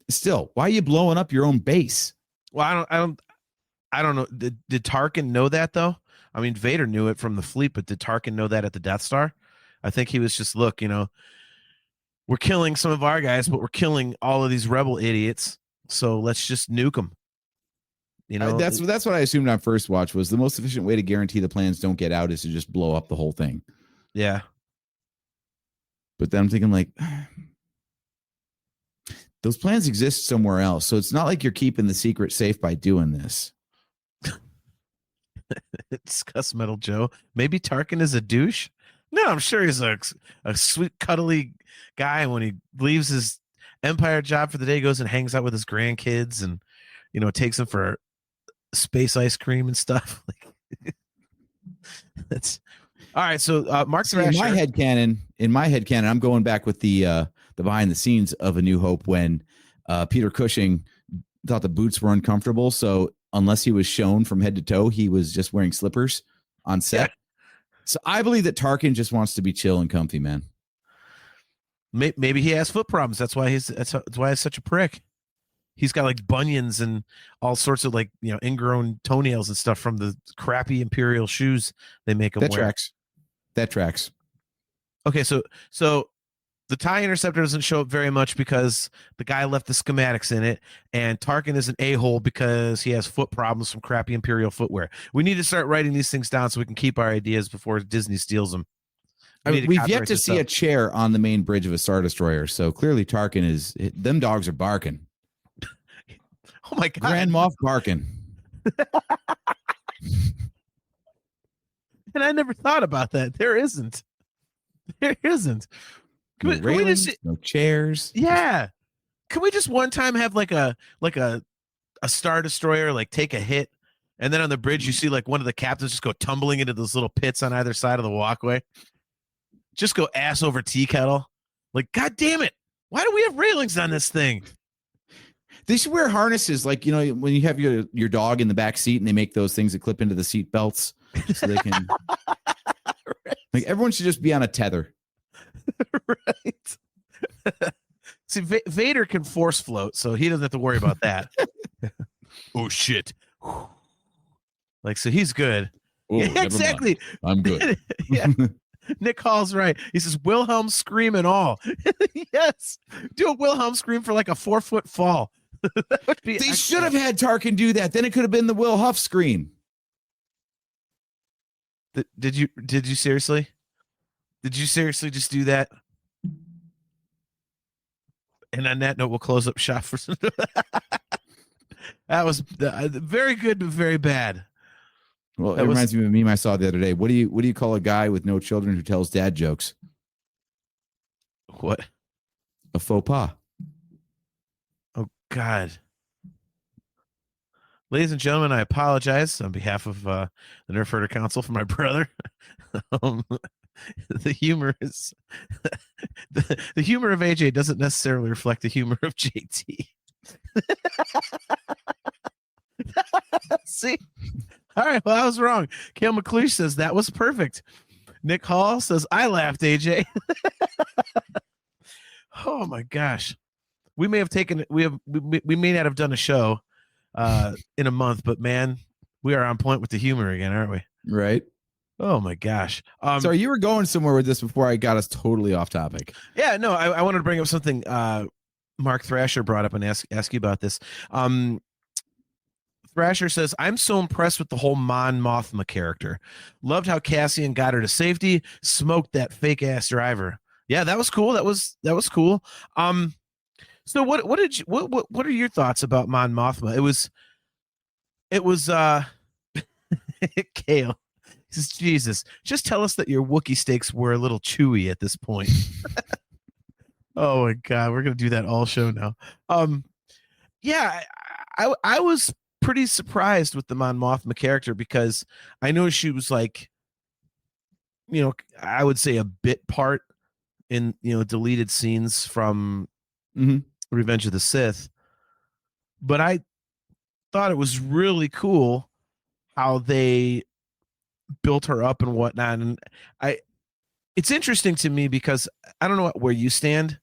still, why are you blowing up your own base? Well, I don't know. Did Tarkin know that though? I mean, Vader knew it from the fleet, but did Tarkin know that at the Death Star? I think he was just, look, we're killing some of our guys, but we're killing all of these rebel idiots. So let's just nuke them. That's what I assumed on first watch was the most efficient way to guarantee the plans don't get out is to just blow up the whole thing. Yeah. But then I'm thinking like, those plans exist somewhere else. So it's not like you're keeping the secret safe by doing this. Discuss Metal Joe. Maybe Tarkin is a douche. No, I'm sure he's a sweet, cuddly guy. And when he leaves his Empire job for the day, he goes and hangs out with his grandkids and, takes them for space ice cream and stuff. Like, that's all right. So Mark Thrasher. In my head canon, I'm going back with the behind the scenes of A New Hope when Peter Cushing thought the boots were uncomfortable. So unless he was shown from head to toe, he was just wearing slippers on set. Yeah. So I believe that Tarkin just wants to be chill and comfy, man. Maybe he has foot problems. That's why he's such a prick. He's got like bunions and all sorts of like, ingrown toenails and stuff from the crappy Imperial shoes they make him wear. That tracks. Okay, so the TIE Interceptor doesn't show up very much because the guy left the schematics in it, and Tarkin is an a-hole because he has foot problems from crappy Imperial footwear. We need to start writing these things down so we can keep our ideas before Disney steals them. We've yet to see a chair on the main bridge of a Star Destroyer, so clearly Tarkin them dogs are barking. Oh my God. Grand Moff barking. And I never thought about that. There isn't. No railings, no chairs. Yeah. Can we just one time have like a Star Destroyer like take a hit, and then on the bridge you see like one of the captains just go tumbling into those little pits on either side of the walkway? Just go ass over tea kettle. Like, God damn it. Why do we have railings on this thing? They should wear harnesses like, when you have your dog in the back seat and they make those things that clip into the seat belts so they can right. Like everyone should just be on a tether. Right. See, Vader can force float, so he doesn't have to worry about that. Oh shit. Like, so he's good. Oh, yeah, exactly. I'm good. Yeah. Nick Hall's right. He says Wilhelm scream and all. Yes. Do a Wilhelm scream for like a 4-foot fall. That would be they should have had Tarkin do that. Then it could have been the Will Huff scream. Did you seriously? Did you seriously just do that? And on that note, we'll close up shop for some. That was very good, but very bad. Well, it reminds me of a meme I saw the other day. What do you call a guy with no children who tells dad jokes? What? A faux pas. Oh, God. Ladies and gentlemen, I apologize on behalf of the Nerf Herder Council for my brother. The humor is the humor of AJ doesn't necessarily reflect the humor of JT. See? All right, well, I was wrong. Kale McLeish says that was perfect. Nick Hall says I laughed, AJ. Oh my gosh. We may have taken we may not have done a show in a month, but man, we are on point with the humor again, aren't we? Right. Oh my gosh. Sorry, you were going somewhere with this before I got us totally off topic. Yeah, no, I wanted to bring up something Mark Thrasher brought up and ask you about this. Thrasher says, I'm so impressed with the whole Mon Mothma character. Loved how Cassian got her to safety, smoked that fake ass driver. Yeah, that was cool. That was cool. So what are your thoughts about Mon Mothma? It was Kale. He says, Jesus, just tell us that your Wookiee steaks were a little chewy at this point. Oh my God, we're gonna do that all show now. Yeah, I was pretty surprised with the Mon Mothma character because I know she was like, I would say a bit part in deleted scenes from Revenge of the Sith, but I thought it was really cool how they built her up and whatnot. And it's interesting to me because I don't know where you stand,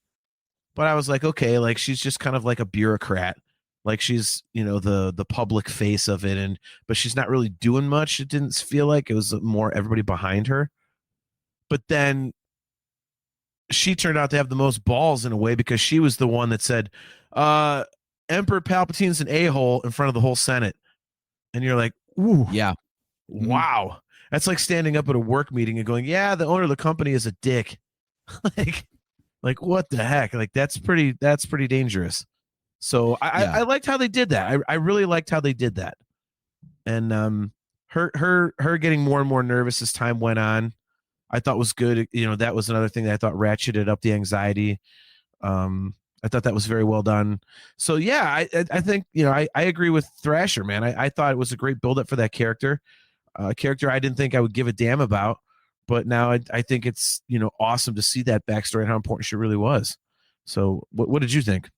but I was like, okay, like she's just kind of like a bureaucrat. Like she's, the public face of it. But she's not really doing much. It didn't feel like it was more everybody behind her. But then she turned out to have the most balls in a way because she was the one that said, Emperor Palpatine's an a-hole in front of the whole Senate. And you're like, ooh, Yeah. Wow. That's like standing up at a work meeting and going, yeah, the owner of the company is a dick. like what the heck? Like that's pretty dangerous. So I liked how they did that. I really liked how they did that. And her getting more and more nervous as time went on, I thought was good. That was another thing that I thought ratcheted up the anxiety. I thought that was very well done. So yeah, I think I agree with Thrasher, man. I thought it was a great buildup for that character. A character I didn't think I would give a damn about, but now I think it's awesome to see that backstory and how important she really was. So what did you think?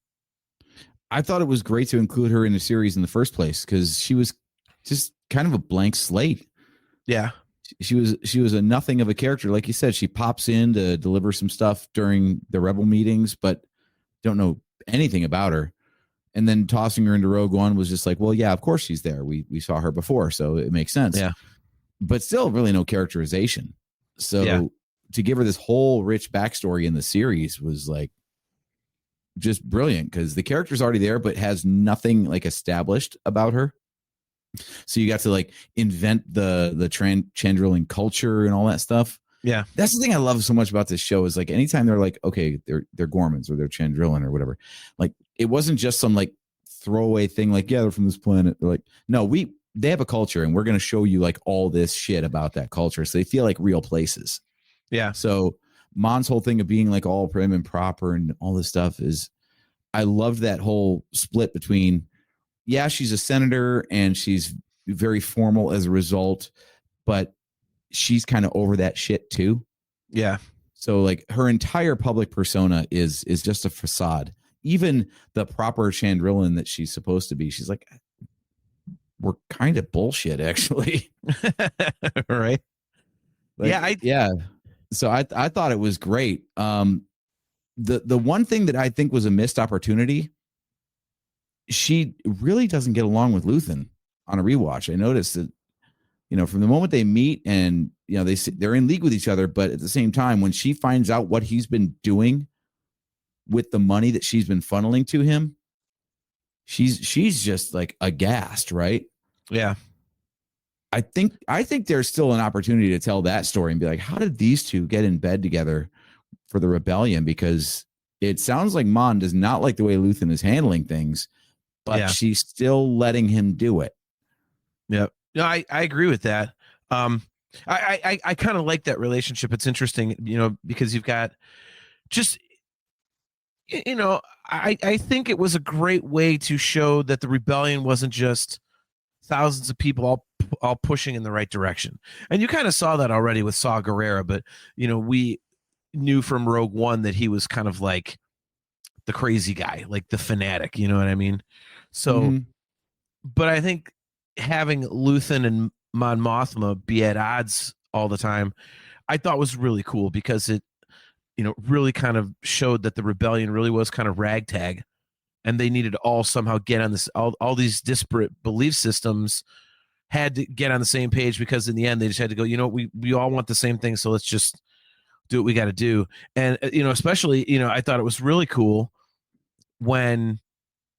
I thought it was great to include her in the series in the first place because she was just kind of a blank slate. Yeah. She was a nothing of a character. Like you said, she pops in to deliver some stuff during the Rebel meetings, but don't know anything about her. And then tossing her into Rogue One was just like, well, yeah, of course she's there. We saw her before, so it makes sense. Yeah. But still really no characterization. So to give her this whole rich backstory in the series was like just brilliant because the character's already there, but has nothing like established about her. So you got to like invent the Chandrilan culture and all that stuff. Yeah. That's the thing I love so much about this show is like anytime they're like, okay, they're Gormans or they're Chandrilan or whatever. Like it wasn't just some like throwaway thing like, yeah, they're from this planet. They're like, no, they have a culture and we're going to show you like all this shit about that culture. So they feel like real places. Yeah. So Mon's whole thing of being like all prim and proper and all this stuff is I loved that whole split between, yeah, she's a senator and she's very formal as a result, but she's kind of over that shit too. Yeah. So like her entire public persona is just a facade. Even the proper Chandrilan that she's supposed to be, she's like, we're kind of bullshit actually. Right. Like, yeah. So I thought it was great. The one thing that I think was a missed opportunity, she really doesn't get along with Luthen on a rewatch. I noticed that, from the moment they meet and, they're in league with each other, but at the same time, when she finds out what he's been doing with the money that she's been funneling to him, she's just like aghast, right? Yeah. I think there's still an opportunity to tell that story and be like, how did these two get in bed together for the rebellion? Because it sounds like Mon does not like the way Luthen is handling things, but she's still letting him do it. Yep. No, I agree with that. I kind of like that relationship. It's interesting, because you've got just, I think it was a great way to show that the rebellion wasn't just thousands of people all pushing in the right direction. And you kind of saw that already with Saw Gerrera, but we knew from Rogue One that he was kind of like the crazy guy, like the fanatic, you know what I mean? So, but I think having Luthen and Mon Mothma be at odds all the time, I thought was really cool because it, really kind of showed that the rebellion really was kind of ragtag and they needed to all somehow get on this, all these disparate belief systems had to get on the same page because in the end they just had to go, we all want the same thing. So let's just do what we got to do. And, especially, I thought it was really cool when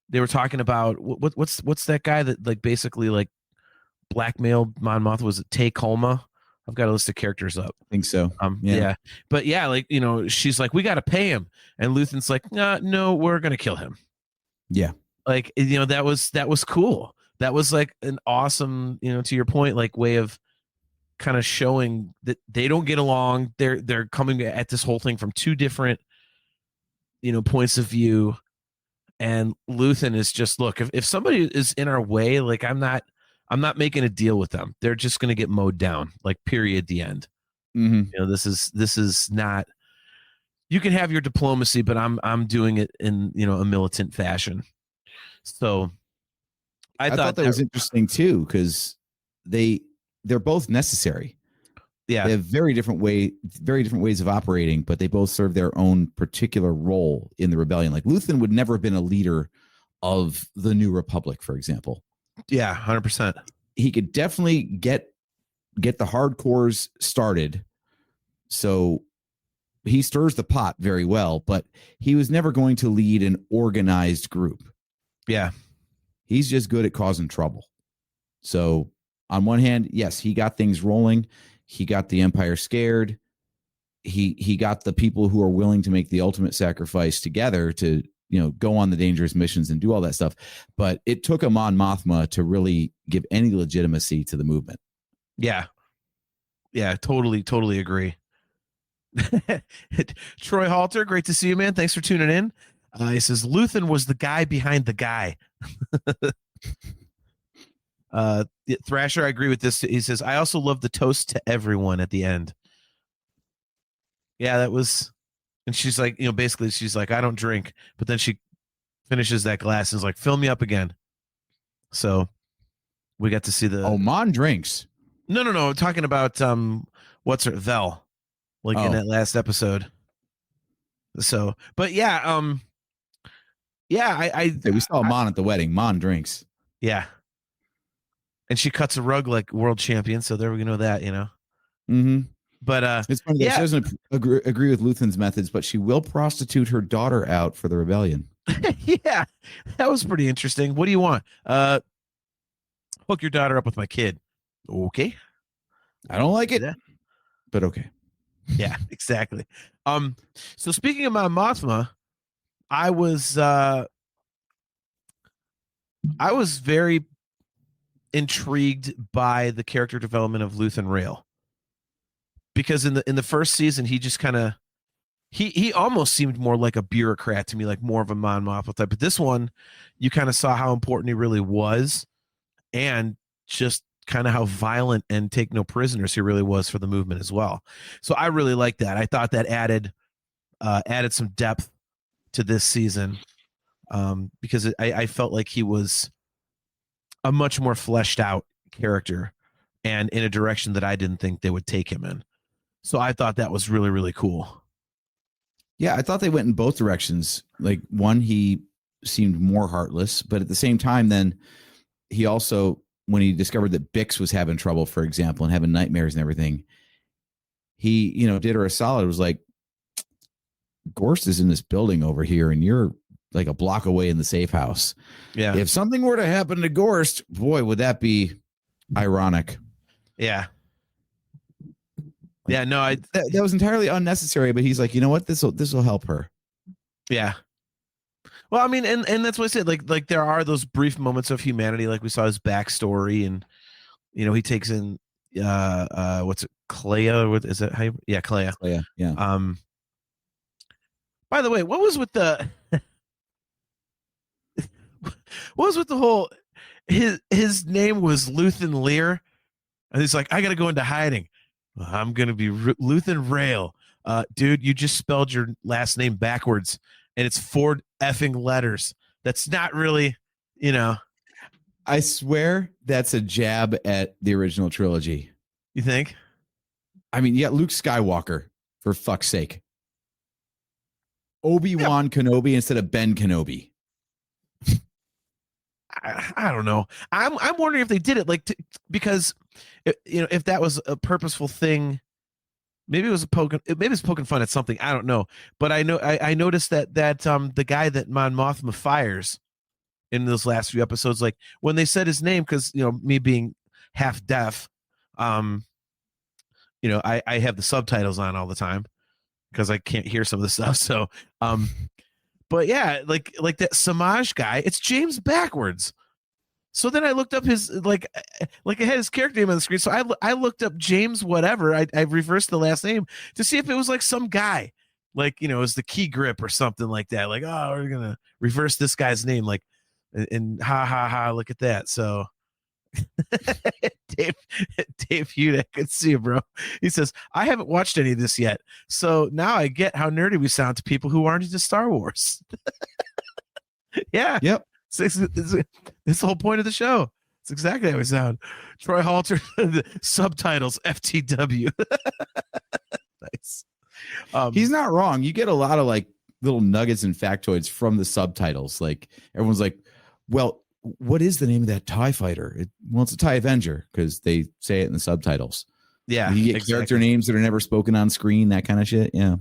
they were talking about what's that guy that like basically like blackmailed Mon Mothma? Was it Tay Kolma? I've got a list of characters up. I think so. Yeah. But yeah, like, she's like, we got to pay him. And Luthen's like, no, we're going to kill him. Yeah. Like, that was cool that was like an awesome, to your point, like way of kind of showing that they don't get along. They're coming at this whole thing from two different, points of view. And Luthen is just, look, if somebody is in our way, like I'm not making a deal with them. They're just going to get mowed down, like period, the end. Mm-hmm. This is not, you can have your diplomacy, but I'm doing it in, a militant fashion. So I thought that was interesting too, because they're both necessary. Yeah. They have very different ways of operating, but they both serve their own particular role in the rebellion. Like Luthen would never have been a leader of the New Republic, for example. Yeah, 100%. He could definitely get the hardcores started. So he stirs the pot very well, but he was never going to lead an organized group. Yeah. He's just good at causing trouble. So on one hand, yes, he got things rolling. He got the Empire scared. He got the people who are willing to make the ultimate sacrifice together to, go on the dangerous missions and do all that stuff. But it took a Mon Mothma to really give any legitimacy to the movement. Yeah. Yeah, totally agree. Troy Halter, great to see you, man. Thanks for tuning in. He says Luthen was the guy behind the guy. Thrasher, I agree with this. He says, I also love the toast to everyone at the end. Yeah, that was, and she's like, basically she's like, I don't drink, but then she finishes that glass and is like, fill me up again. So we got to see the Mon drinks. No. Talking about what's her Vel, like in that last episode. So, but yeah, we saw Mon at the wedding. Mon drinks. Yeah. And she cuts a rug like world champion, so there we know that, Mm-hmm. But it's funny that she doesn't agree with Luthen's methods, but she will prostitute her daughter out for the rebellion. Yeah, that was pretty interesting. What do you want? Hook your daughter up with my kid. Okay. I don't like it, but okay. Yeah, exactly. So speaking of Mon Mothma, I was very intrigued by the character development of Luthen Rael, because in the first season he just kind of he almost seemed more like a bureaucrat to me, like more of a Mon Mothma type. But this one, you kind of saw how important he really was, and just kind of how violent and take no prisoners he really was for the movement as well. So I really liked that. I thought that added some depth to this season, because I felt like he was a much more fleshed out character and in a direction that I didn't think they would take him in. So I thought that was really, really cool. Yeah, I thought they went in both directions. Like, one, he seemed more heartless, but at the same time, then he also, when he discovered that Bix was having trouble, for example, and having nightmares and everything, he, did her a solid. It was like, Gorst is in this building over here, and you're like a block away in the safe house. Yeah. If something were to happen to Gorst, boy, would that be ironic. Yeah. Yeah, no, that was entirely unnecessary, but he's like, you know what? This will help her. Yeah. Well, I mean, and that's what I said. Like there are those brief moments of humanity, like we saw his backstory, and he takes in what's it, Clea? Is that how you, yeah, Clea. Clea, yeah. By the way, what was with the whole his name was Luthen Lear, and he's like, I gotta go into hiding. I'm gonna be Luthen Rael. Dude, you just spelled your last name backwards, and it's 4 effing letters. That's not really, I swear that's a jab at the original trilogy. You think? I mean, yeah, Luke Skywalker, for fuck's sake. Obi-Wan Kenobi instead of Ben Kenobi. I don't know. I'm wondering if they did it because if that was a purposeful thing, maybe it was poking fun at something. I don't know. But I noticed that the guy that Mon Mothma fires in those last few episodes, like when they said his name, because me being half deaf, I have the subtitles on all the time because I can't hear some of the stuff. So but yeah, like that Samaj guy, it's James backwards. So then I looked up his like it had his character name on the screen. So I looked up James whatever. I reversed the last name to see if it was like some guy, like it was the Key Grip or something like that. Like, oh, we're gonna reverse this guy's name, like, and ha ha ha, look at that. So Dave Hugh, I can see you, bro. He says, I haven't watched any of this yet, so now I get how nerdy we sound to people who aren't into Star Wars. Yeah. Yep. It's the whole point of the show. It's exactly how we sound. Troy Halter, the subtitles, FTW. Nice. He's not wrong. You get a lot of like little nuggets and factoids from the subtitles. Like everyone's like, well, what is the name of that TIE fighter? It's a TIE Avenger because they say it in the subtitles. Yeah. You get character names that are never spoken on screen, that kind of shit. Yeah.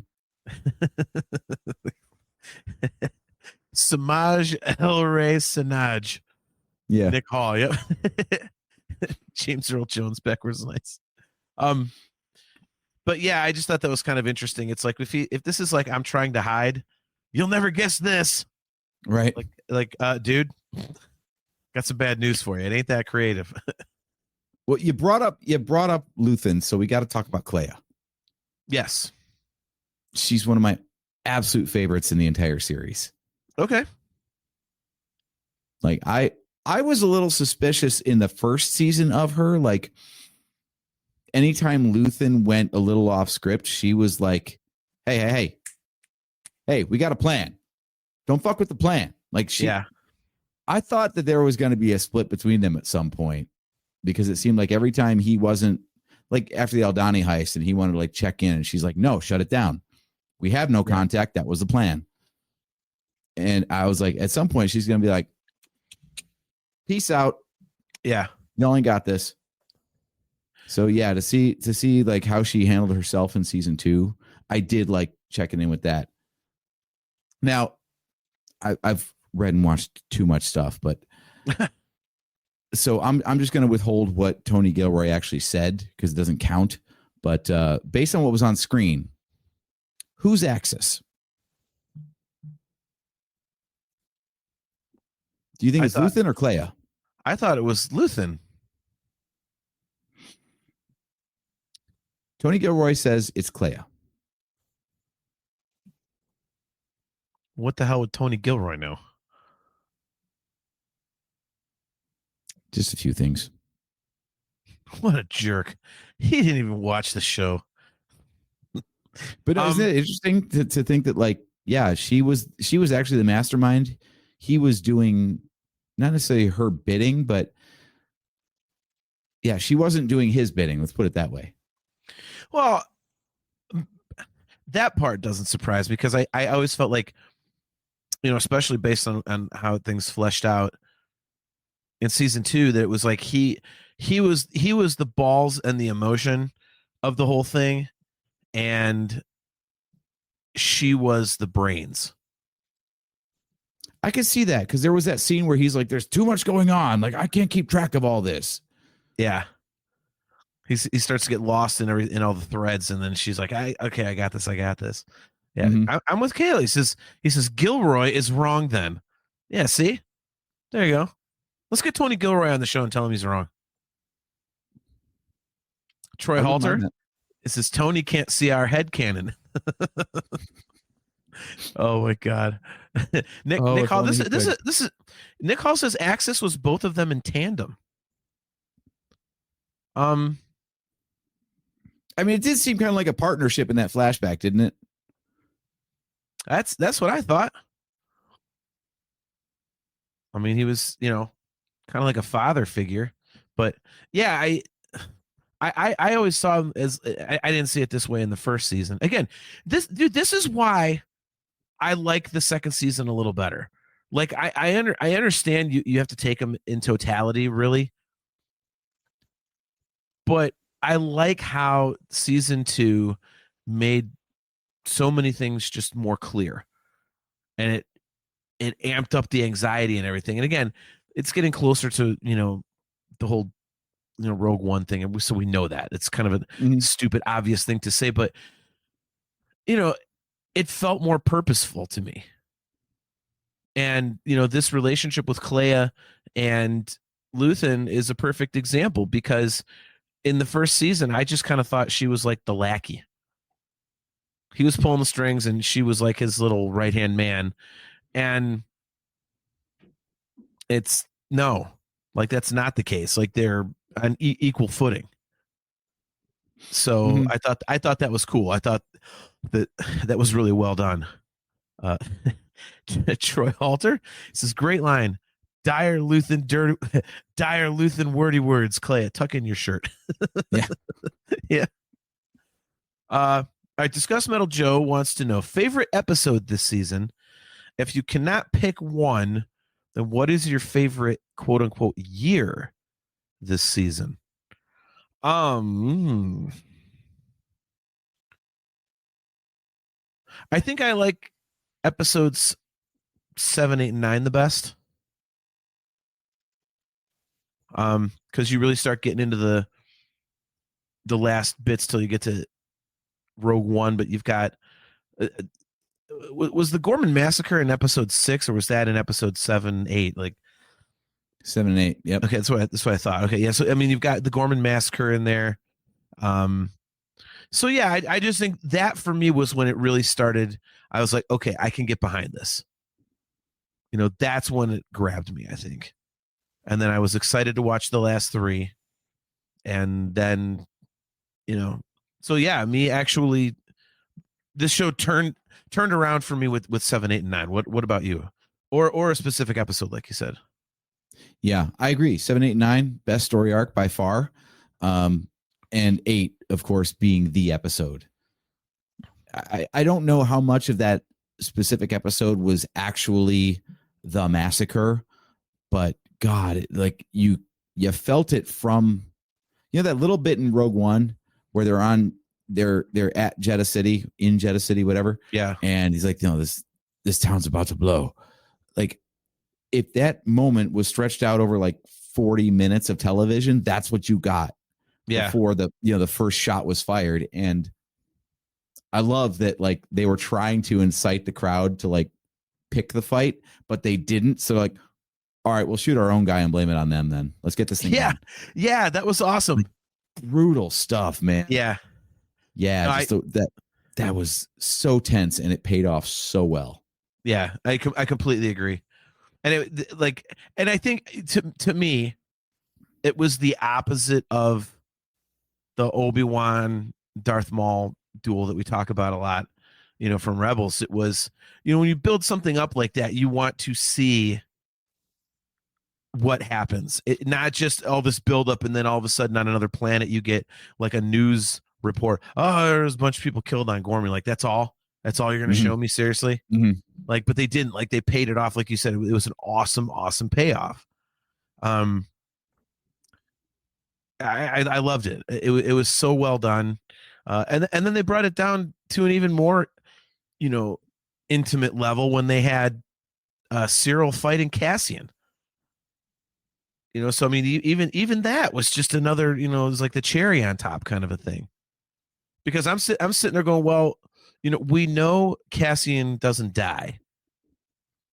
Samaj El Rey Sanaj. Yeah. Nick Hall. Yep. James Earl Jones backwards. Nice. But yeah, I just thought that was kind of interesting. It's like if this is like I'm trying to hide, you'll never guess this. Right. Dude, got some bad news for you. It ain't that creative. Well, you brought up Luthen, so we got to talk about Clea. Yes. She's one of my absolute favorites in the entire series. Okay. Like I was a little suspicious in the first season of her. Like anytime Luthen went a little off script, she was like, hey, we got a plan. Don't fuck with the plan. Like I thought that there was going to be a split between them at some point because it seemed like every time he wasn't like after the Aldhani heist and he wanted to like check in and she's like, no, shut it down. We have no contact. That was the plan. And I was like, at some point she's going to be like, peace out. Yeah. No one got this. So yeah, to see like how she handled herself in season 2, I did like checking in with that. Now, I've read and watched too much stuff, but so I'm just going to withhold what Tony Gilroy actually said because it doesn't count. But based on what was on screen, who's Axis? Do you think it's Luthen or Clea? I thought it was Luthen. Tony Gilroy says it's Clea. What the hell would Tony Gilroy know? Just a few things. What a jerk. He didn't even watch the show. But isn't it interesting to think that like, yeah, she was actually the mastermind. He was doing not necessarily her bidding, but yeah, she wasn't doing his bidding. Let's put it that way. Well, that part doesn't surprise me because I always felt like, especially based on how things fleshed out in season 2, that it was like he was the balls and the emotion of the whole thing, and she was the brains. I could see that because there was that scene where he's like, "There's too much going on. Like I can't keep track of all this." Yeah. He starts to get lost in all the threads, and then she's like, I got this. Yeah, Mm-hmm. I'm with Kaylee. He says Gilroy is wrong then. Yeah, see? There you go. Let's get Tony Gilroy on the show and tell him he's wrong. Troy Halter. It says Tony can't see our head cannon. Oh my God. Nick Hall. This is Nick Hall says Axis was both of them in tandem. I mean, it did seem kind of like a partnership in that flashback, didn't it? That's what I thought. I mean, he was, kind of like a father figure, but yeah, I always saw him as I didn't see it this way in the first season. Again, this is why I like the second season a little better. Like I understand you have to take them in totality, really, but I like how season 2 made so many things just more clear, and it amped up the anxiety and everything. And again, it's getting closer to the whole Rogue One thing, and so we know that it's kind of a stupid, obvious thing to say, but it felt more purposeful to me. And this relationship with Clea and Luthen is a perfect example, because in the first season, I just kind of thought she was like the lackey. He was pulling the strings and she was like his little right-hand man. And it's no, like that's not the case. Like they're on equal footing. So I thought that was cool. I thought that was really well done. Troy Halter says, great line. Dire Luthen wordy words. Clay, tuck in your shirt. Yeah. Yeah. All right. Discuss Metal Joe wants to know favorite episode this season. If you cannot pick one, then what is your favorite quote unquote year this season? I think I like episodes 7, 8, and 9 the best. Because you really start getting into the last bits till you get to Rogue One, but you've got was the Gorman Massacre in episode 6, or was that in episode 7, 8? Like 7 and 8. Yep. Okay, that's what I thought. Okay, yeah. So I mean, you've got the Gorman Massacre in there. So yeah, I just think that for me was when it really started. I was like, okay, I can get behind this. You know, that's when it grabbed me, I think. And then I was excited to watch the last 3. And then, you know, so yeah, me actually, this show turned around for me with 7, 8, and 9. What about you? Or a specific episode, like you said? Yeah, I agree. 7, 8, 9, best story arc by far. And 8, of course, being the episode. I don't know how much of that specific episode was actually the massacre, but God, like you felt it from, you know, that little bit in Rogue One where they're at Jeddah City, in Jeddah City, whatever. Yeah. And he's like, you know, this town's about to blow. Like, if that moment was stretched out over like 40 minutes of television, that's what you got. Yeah. Before the first shot was fired. And I love that, like, they were trying to incite the crowd to like pick the fight, but they didn't. So like, all right, we'll shoot our own guy and blame it on them then. Let's get this thing done. Yeah, that was awesome. Like, brutal stuff, man. Yeah. Yeah, No, that was so tense, and it paid off so well. Yeah, I completely agree. And and I think to me, it was the opposite of the Obi-Wan Darth Maul duel that we talk about a lot, you know, from Rebels. It was, you know, when you build something up like that, you want to see what happens. Not just all this buildup, and then all of a sudden on another planet you get like a news report. Oh, there's a bunch of people killed on Gorman. Like, that's all you're going to show me? Seriously? Like, but they didn't. Like, they paid it off. Like you said, it was an awesome payoff. I loved it. It was so well done. And then they brought it down to an even more, you know, intimate level when they had Cyril fighting Cassian. You know, so I mean, even that was just another, you know, it was like the cherry on top kind of a thing. Because I'm sitting there going, well, you know, we know Cassian doesn't die.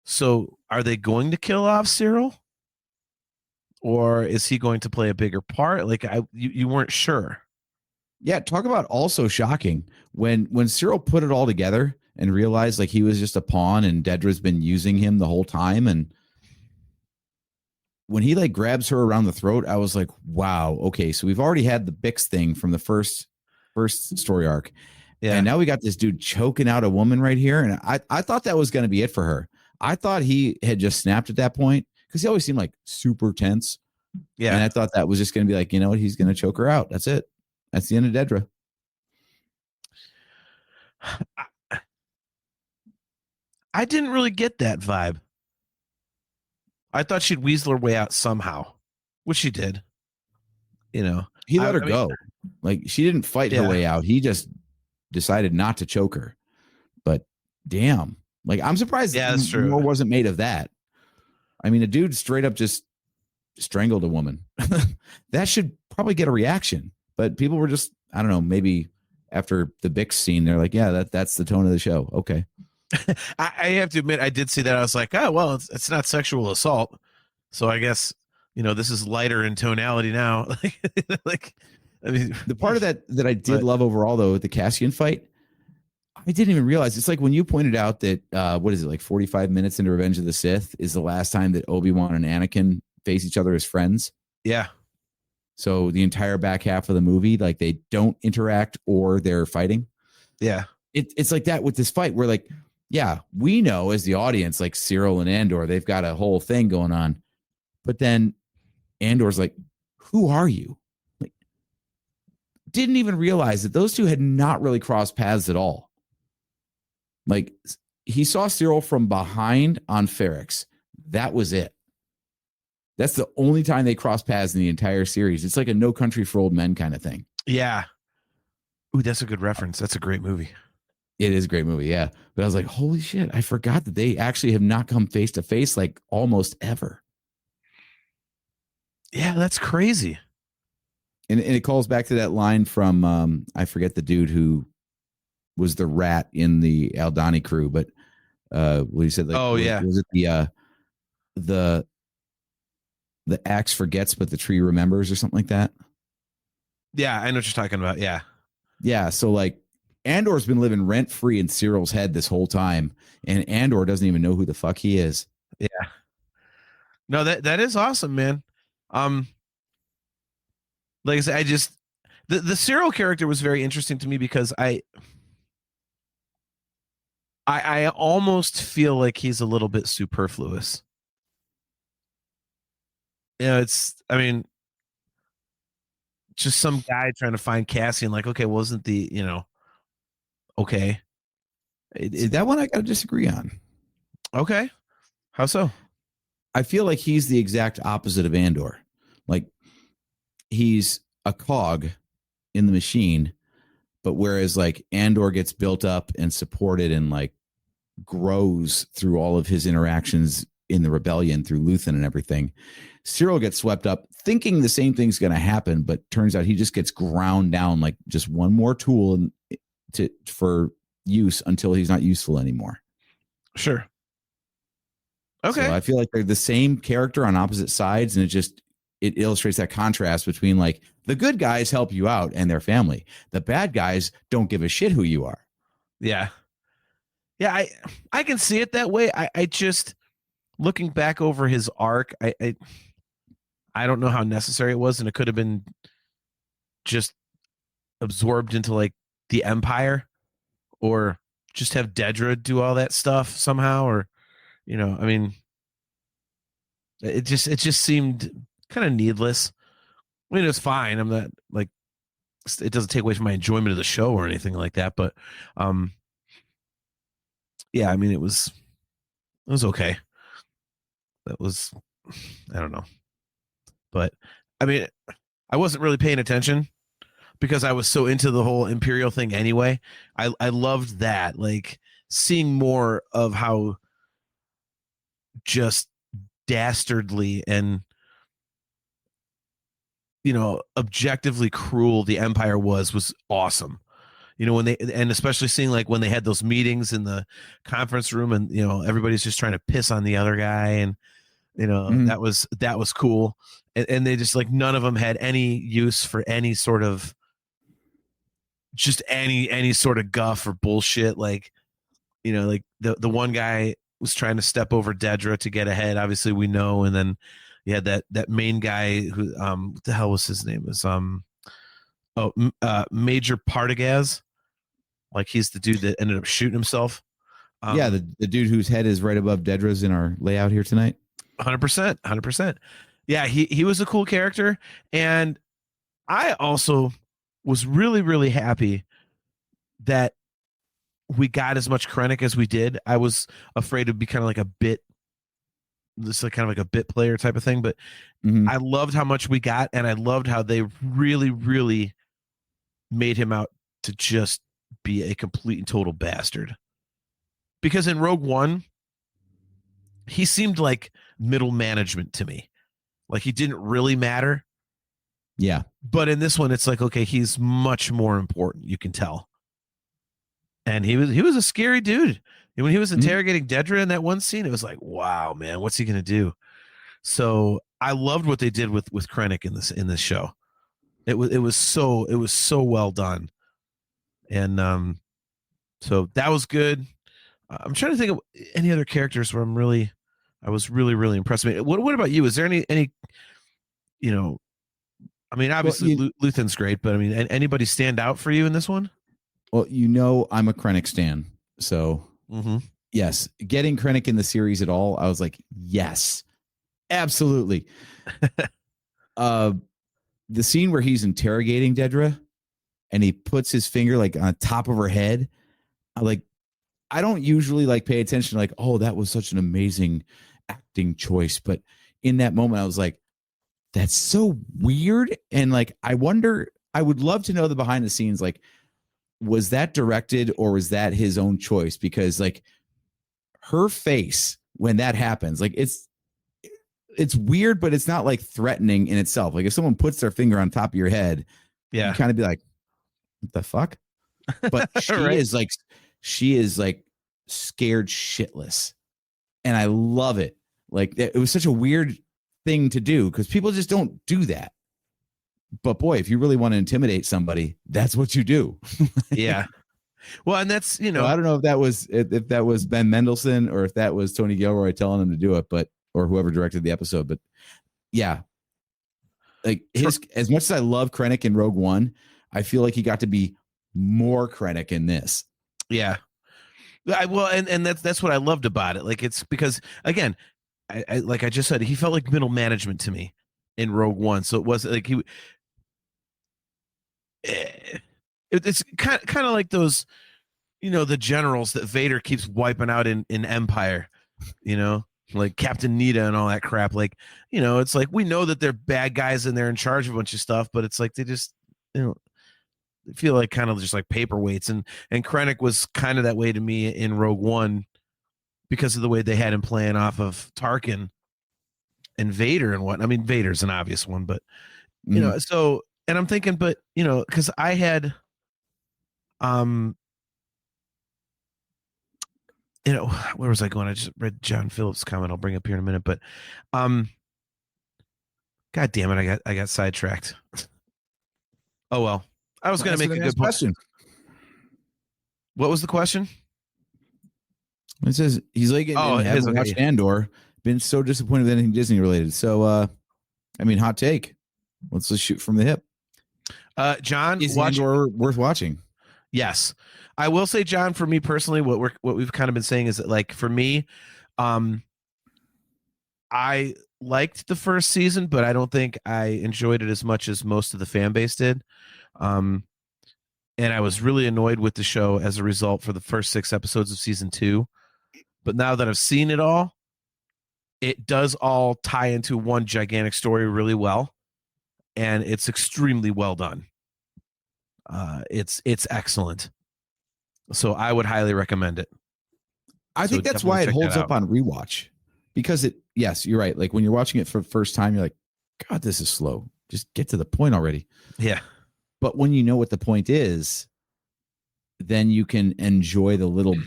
So are they going to kill off Cyril? Or is he going to play a bigger part? Like, you weren't sure. Yeah, talk about also shocking. When Cyril put it all together and realized like he was just a pawn and Dedra's been using him the whole time, and when he like grabs her around the throat, I was like, wow, okay, so we've already had the Bix thing from the first story arc. Yeah. And now we got this dude choking out a woman right here. And I thought that was going to be it for her. I thought he had just snapped at that point because he always seemed like super tense. Yeah. And I thought that was just going to be like, you know what? He's going to choke her out. That's it. That's the end of Dedra. I didn't really get that vibe. I thought she'd weasel her way out somehow, which she did. You know, he let her go. Like, she didn't fight her way out. He just decided not to choke her. But damn, like, I'm surprised that's true. More wasn't made of that. I mean, a dude straight up just strangled a woman. That should probably get a reaction. But people were just, I don't know, maybe after the Bix scene, they're like, yeah, that's the tone of the show. Okay. I have to admit, I did see that. I was like, oh, well, it's not sexual assault. So I guess this is lighter in tonality now. Like, I mean, The part of that I did love overall, though, with the Cassian fight, I didn't even realize. It's like when you pointed out that, what is it, like 45 minutes into Revenge of the Sith is the last time that Obi-Wan and Anakin face each other as friends. yeah. So the entire back half of the movie, like they don't interact or they're fighting. Yeah. It's like that with this fight where, like, yeah, we know as the audience, like Cyril and Andor, they've got a whole thing going on. But then Andor's like, who are you? Like, didn't even realize that those two had not really crossed paths at all. Like, he saw Cyril from behind on Ferrix. That was it. That's the only time they cross paths in the entire series. It's like a No Country for Old Men kind of thing. Yeah. Ooh, that's a good reference. That's a great movie. It is a great movie, yeah. But I was like, holy shit, I forgot that they actually have not come face to face like almost ever. Yeah, that's crazy. And it calls back to that line from I forget the dude who was the rat in the Aldani crew, but what he said, like, was it the axe forgets but the tree remembers or something like that? Yeah, I know what you're talking about. Yeah. Yeah, so like Andor's been living rent free in Cyril's head this whole time, and Andor doesn't even know who the fuck he is. Yeah. No, that is awesome, man. Like I said, I just the Cyril character was very interesting to me because I almost feel like he's a little bit superfluous. I mean, just some guy trying to find Cassian, like, okay, wasn't okay. That one I got to disagree on. Okay. How so? I feel like he's the exact opposite of Andor. Like, he's a cog in the machine, but whereas like Andor gets built up and supported and like grows through all of his interactions in the rebellion through Luthen and everything, Cyril gets swept up thinking the same thing's going to happen, but turns out he just gets ground down like just one more tool for use until he's not useful anymore. Sure. Okay. So I feel like they're the same character on opposite sides, and it illustrates that contrast between like the good guys help you out and their family. The bad guys don't give a shit who you are. Yeah. Yeah, I can see it that way. I just looking back over his arc, I don't know how necessary it was, and it could have been just absorbed into like the Empire, or just have Dedra do all that stuff somehow, or I mean, it just seemed kind of needless. I mean, it was fine. I'm not like, it doesn't take away from my enjoyment of the show or anything like that, but yeah, I mean, it was okay. That was, I don't know, but I mean, I wasn't really paying attention because I was so into the whole Imperial thing anyway. I loved that, like seeing more of how just dastardly and objectively cruel the Empire was awesome. And especially seeing like when they had those meetings in the conference room, and everybody's just trying to piss on the other guy, and that was cool. And they just like, none of them had any use for any sort of any sort of guff or bullshit. Like like the one guy was trying to step over Dedra to get ahead, obviously we know, and then you had that main guy who what the hell was his name? It was Major Partagaz. Like, he's the dude that ended up shooting himself. Yeah, the dude whose head is right above Dedra's in our layout here tonight. 100%. Yeah, he was a cool character, and I also was really, really happy that we got as much Krennic as we did. I was afraid it'd be kind of like a bit, this like kind of like a bit player type of thing, but I loved how much we got, and I loved how they really, really made him out to just be a complete and total bastard. Because in Rogue One, he seemed like middle management to me. Like, he didn't really matter. Yeah. But in this one, it's like, okay, he's much more important, you can tell. And he was a scary dude. And when he was interrogating Dedra in that one scene, it was like, wow, man, what's he going to do? So I loved what they did with Krennic in this show. It was so well done, and so that was good. I'm trying to think of any other characters where I was really impressed. What about you? Is there any you know? I mean, obviously Luthen's great, but I mean, anybody stand out for you in this one? Well, I'm a Krennic stan, so yes, getting Krennic in the series at all, I was like, yes, absolutely. The scene where he's interrogating Dedra and he puts his finger like on top of her head, I don't usually like pay attention, like, oh, that was such an amazing acting choice, but in that moment, I was like, that's so weird, and like, I would love to know the behind the scenes, like, was that directed or was that his own choice? Because like her face when that happens, like it's weird, but it's not like threatening in itself. Like if someone puts their finger on top of your head, you kind of be like, what the fuck? But she is like scared shitless. And I love it. Like it was such a weird thing to do because people just don't do that. But boy, if you really want to intimidate somebody, that's what you do. Yeah. Well, and that's, So I don't know if that was Ben Mendelsohn or if that was Tony Gilroy telling him to do it, or whoever directed the episode. But yeah, like as much as I love Krennic in Rogue One, I feel like he got to be more Krennic in this. Yeah. And that's what I loved about it. Like, it's because again, I like I just said, he felt like middle management to me in Rogue One. So it wasn't like it's kind of like those, the generals that Vader keeps wiping out in Empire, like Captain Nita and all that crap. Like, it's like, we know that they're bad guys and they're in charge of a bunch of stuff, but it's like, they just, feel like kind of just like paperweights. And Krennic was kind of that way to me in Rogue One because of the way they had him playing off of Tarkin and Vader and what. I mean, Vader's an obvious one, but so, and I'm thinking, but because I had, where was I going? I just read John Phillips' comment. I'll bring up here in a minute, but, God damn it, I got sidetracked. Oh well, I was going to make a good question. What was the question? It says he's like, haven't watched Andor. Been so disappointed with anything Disney related. So, I mean, hot take. Let's just shoot from the hip. John, is Andor worth watching? Yes, I will say, John. For me personally, what we've kind of been saying is that, like, for me, I liked the first season, but I don't think I enjoyed it as much as most of the fan base did. And I was really annoyed with the show as a result for the first 6 episodes of season 2. But now that I've seen it all, it does all tie into one gigantic story really well, and it's extremely well done. It's excellent. So I would highly recommend it. I think that's why it holds up on rewatch, because yes, you're right. Like when you're watching it for the first time, you're like, God, this is slow. Just get to the point already. Yeah. But when you know what the point is, then you can enjoy the little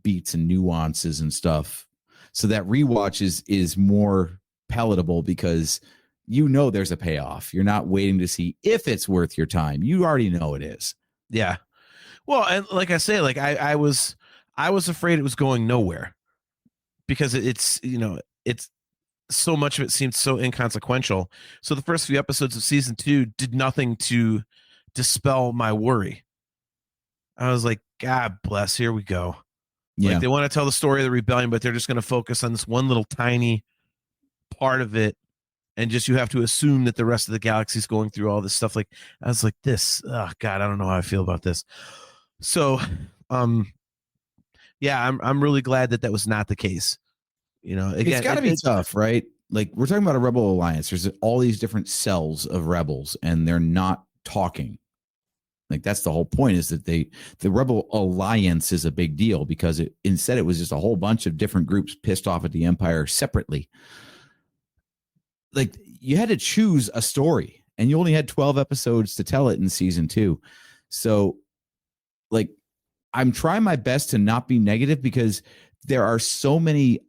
beats and nuances and stuff. So that rewatch is more palatable because there's a payoff. You're not waiting to see if it's worth your time. You already know it is. Yeah. Well, and like I say, like I was afraid it was going nowhere because it's so much of it seemed so inconsequential. So the first few episodes of season 2 did nothing to dispel my worry. I was like, God bless, here we go. Yeah. Like they want to tell the story of the rebellion, but they're just going to focus on this one little tiny part of it. And just, you have to assume that the rest of the galaxy is going through all this stuff. Like, I was like, this, oh God, I don't know how I feel about this. So, yeah, I'm really glad that was not the case. Again, it's got to be tough, right? Like we're talking about a rebel alliance. There's all these different cells of rebels and they're not talking. Like that's the whole point, is that the rebel alliance is a big deal because instead it was just a whole bunch of different groups pissed off at the Empire separately. Like you had to choose a story and you only had 12 episodes to tell it in season 2. So like, I'm trying my best to not be negative because there are so many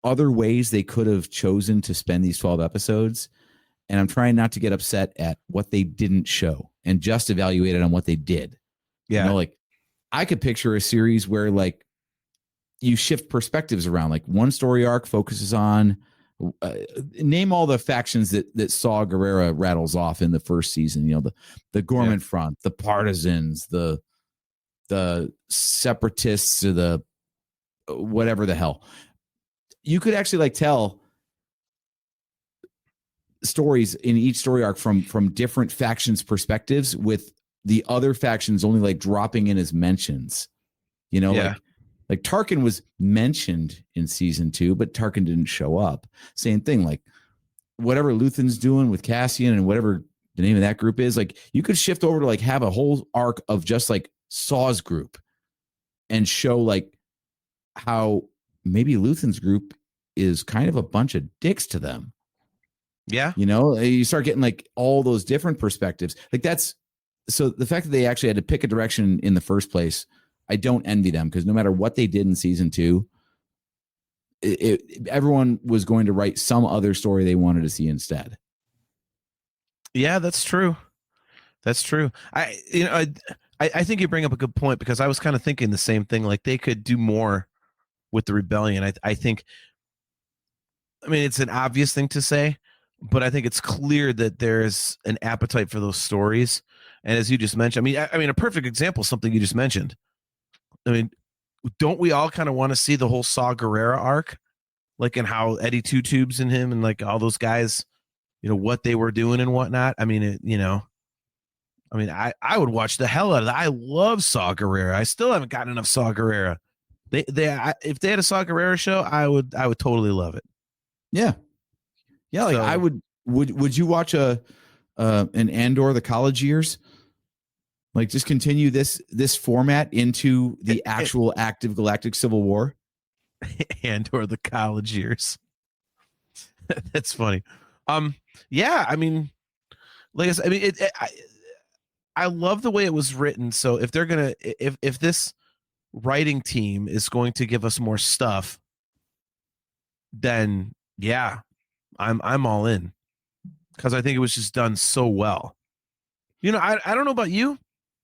other ways they could have chosen to spend these 12 episodes. And I'm trying not to get upset at what they didn't show and just evaluate it on what they did. Yeah. You know, like I could picture a series where like you shift perspectives around, like one story arc focuses on name all the factions that Saw Gerrera rattles off in the first season. You know, the Gorman Front, the Partisans, the Separatists, or the whatever the hell. You could actually like tell stories in each story arc from different factions' perspectives, with the other factions only like dropping in as mentions. You know, like Tarkin was mentioned in season 2, but Tarkin didn't show up. Same thing, like whatever Luthen's doing with Cassian and whatever the name of that group is, like you could shift over to like have a whole arc of just like Saw's group and show like how maybe Luthen's group is kind of a bunch of dicks to them. Yeah. You know, you start getting like all those different perspectives. Like that's, so the fact that they actually had to pick a direction in the first place, I don't envy them, because no matter what they did in season 2, everyone was going to write some other story they wanted to see instead. Yeah, that's true. That's true. I think you bring up a good point, because I was kind of thinking the same thing. Like they could do more with the rebellion. I think, I mean, it's an obvious thing to say, but I think it's clear that there's an appetite for those stories. And as you just mentioned, I mean, a perfect example, something you just mentioned. I mean, don't we all kind of want to see the whole Saw Gerrera arc, like, and how Eddie Two Tubes and him and like all those guys, you know, what they were doing and whatnot? I mean, I would watch the hell out of that. I love Saw Gerrera. I still haven't gotten enough Saw Gerrera. If they had a Saw Gerrera show, I would totally love it. Yeah. Yeah. Like So, would you watch an Andor, the college years? Like just continue this format into the actual active galactic civil war? Andor, the college years. That's funny. Yeah, I mean, like I said, I mean, I love the way it was written. So if they're gonna, if this writing team is going to give us more stuff, then yeah, I'm all in, because I think it was just done so well. You know, I don't know about you,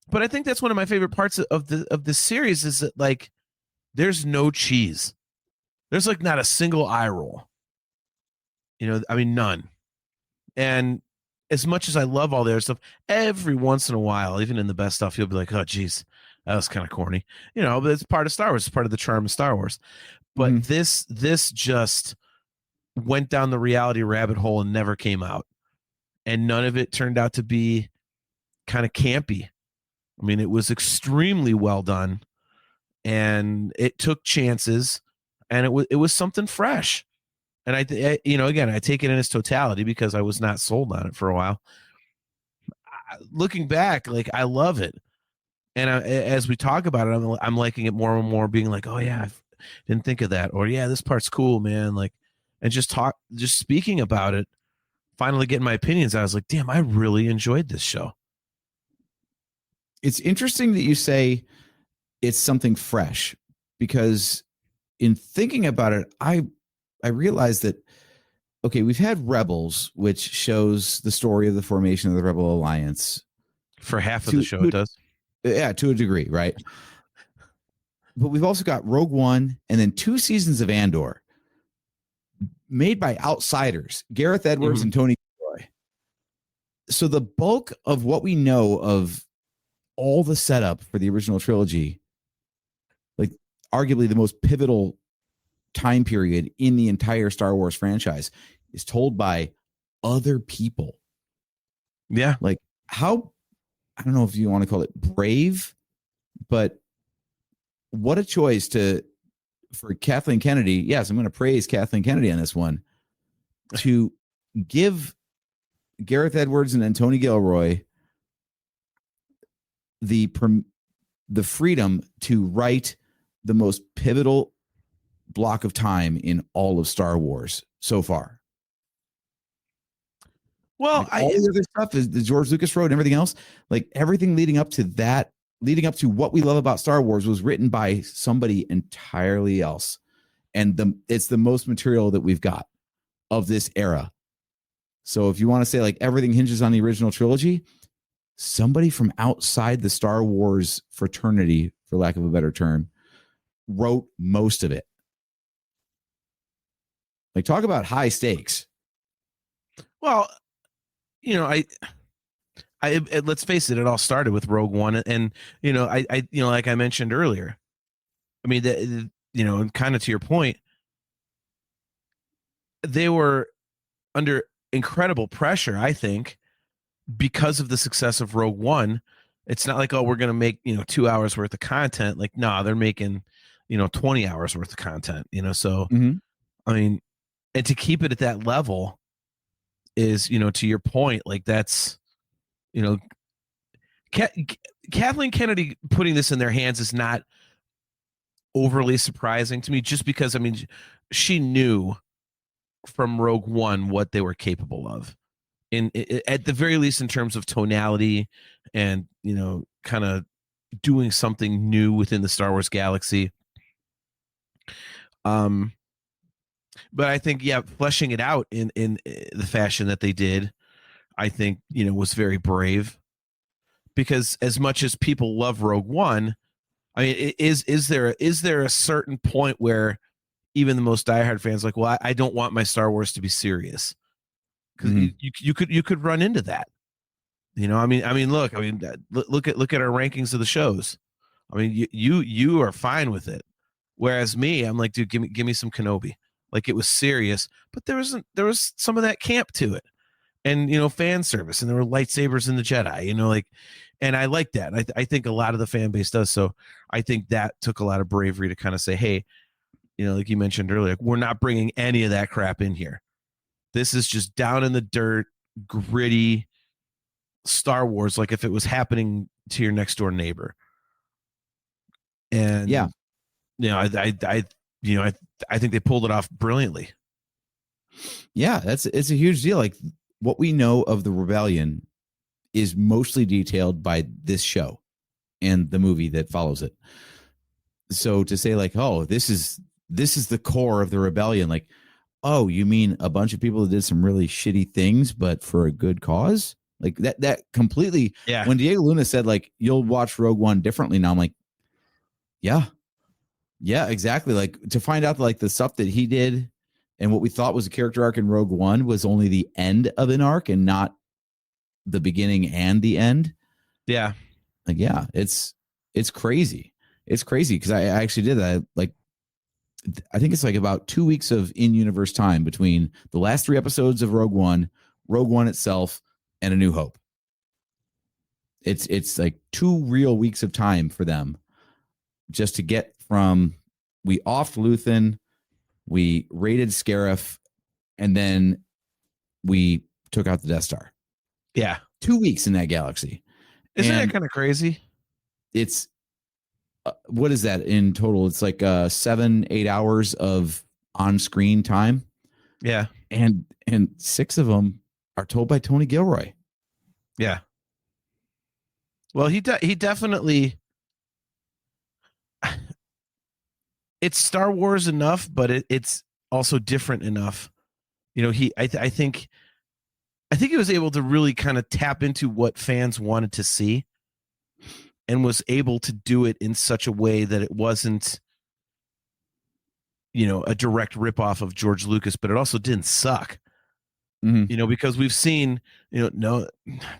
but I think that's one of my favorite parts of the series is that like there's no cheese. There's like not a single eye roll. You know, I mean, none. And as much as I love all their stuff, every once in a while, even in the best stuff, you'll be like, oh, geez, that was kind of corny. You know, but it's part of Star Wars. It's part of the charm of Star Wars. But this just went down the reality rabbit hole and never came out. And none of it turned out to be kind of campy. I mean, it was extremely well done, and it took chances, and it was something fresh. And I you know, again, I take it in its totality because I was not sold on it for a while. Looking back, like I love it, and as we talk about it, I'm liking it more and more. Being like, oh yeah, I didn't think of that, or yeah, this part's cool, man. Like, and just speaking about it, finally getting my opinions. I was like, damn, I really enjoyed this show. It's interesting that you say it's something fresh, because in thinking about it, I realized that, okay, we've had Rebels, which shows the story of the formation of the Rebel Alliance. For half of the show, it does. Yeah, to a degree, right? But we've also got Rogue One and then 2 seasons of Andor made by outsiders, Gareth Edwards and Tony Gilroy. So the bulk of what we know of all the setup for the original trilogy, like arguably the most pivotal time period in the entire Star Wars franchise, is told by other people. Yeah. Like how, I don't know if you want to call it brave, but what a choice for Kathleen Kennedy. Yes, I'm going to praise Kathleen Kennedy on this one, to give Gareth Edwards and Tony Gilroy the freedom to write the most pivotal block of time in all of Star Wars so far. Well, like all the other stuff is the George Lucas wrote and everything else. Like everything leading up to that, leading up to what we love about Star Wars, was written by somebody entirely else. and it's the most material that we've got of this era. So if you want to say like everything hinges on the original trilogy, somebody from outside the Star Wars fraternity, for lack of a better term, wrote most of it. Like, talk about high stakes. Well, I let's face it, it all started with Rogue One, and like I mentioned earlier, I mean, kind of to your point, they were under incredible pressure, I think, because of the success of Rogue One. It's not like, oh, we're going to make 2 hours worth of content. Like, no, they're making 20 hours worth of content. So I mean, and to keep it at that level is, to your point, like that's, Kathleen Kennedy putting this in their hands is not overly surprising to me, just because, I mean, she knew from Rogue One what they were capable of, at the very least in terms of tonality and, kind of doing something new within the Star Wars galaxy. But I think, fleshing it out in the fashion that they did, I think, was very brave, because as much as people love Rogue One, I mean, is there a certain point where even the most diehard fans like, well, I don't want my Star Wars to be serious, because you could run into that. I mean, look at our rankings of the shows. I mean, you are fine with it, whereas me, I'm like, dude, give me some Kenobi. Like, it was serious, but there was some of that camp to it, and fan service, and there were lightsabers in the Jedi, like, and I like that. I think a lot of the fan base does. So I think that took a lot of bravery to kind of say, hey, like you mentioned earlier, we're not bringing any of that crap in here. This is just down in the dirt, gritty Star Wars, like if it was happening to your next door neighbor. And I think they pulled it off brilliantly. Yeah, it's a huge deal. Like, what we know of the rebellion is mostly detailed by this show and the movie that follows it. So to say like, oh, this is the core of the rebellion, like, oh, you mean a bunch of people that did some really shitty things, but for a good cause? Like that completely. Yeah. When Diego Luna said like, you'll watch Rogue One differently now, I'm like, yeah, exactly. Like, to find out like the stuff that he did and what we thought was a character arc in Rogue One was only the end of an arc and not the beginning and the end. Yeah. Like, yeah, it's crazy. It's crazy because I actually did that. Like, I think it's like about 2 weeks of in-universe time between the last 3 episodes of Rogue One itself, and A New Hope. It's like 2 real weeks of time for them just to get from, we offed Luthen, we raided Scarif, and then we took out the Death Star. Yeah. 2 weeks in that galaxy. Isn't that kind of crazy? It's what is that in total? It's like 7-8 hours of on-screen time. Yeah. And 6 of them are told by Tony Gilroy. Yeah. Well, he definitely, it's Star Wars enough, but it's also different enough. I think he was able to really kind of tap into what fans wanted to see, and was able to do it in such a way that it wasn't, a direct ripoff of George Lucas, but it also didn't suck. Mm-hmm. Because we've seen, no,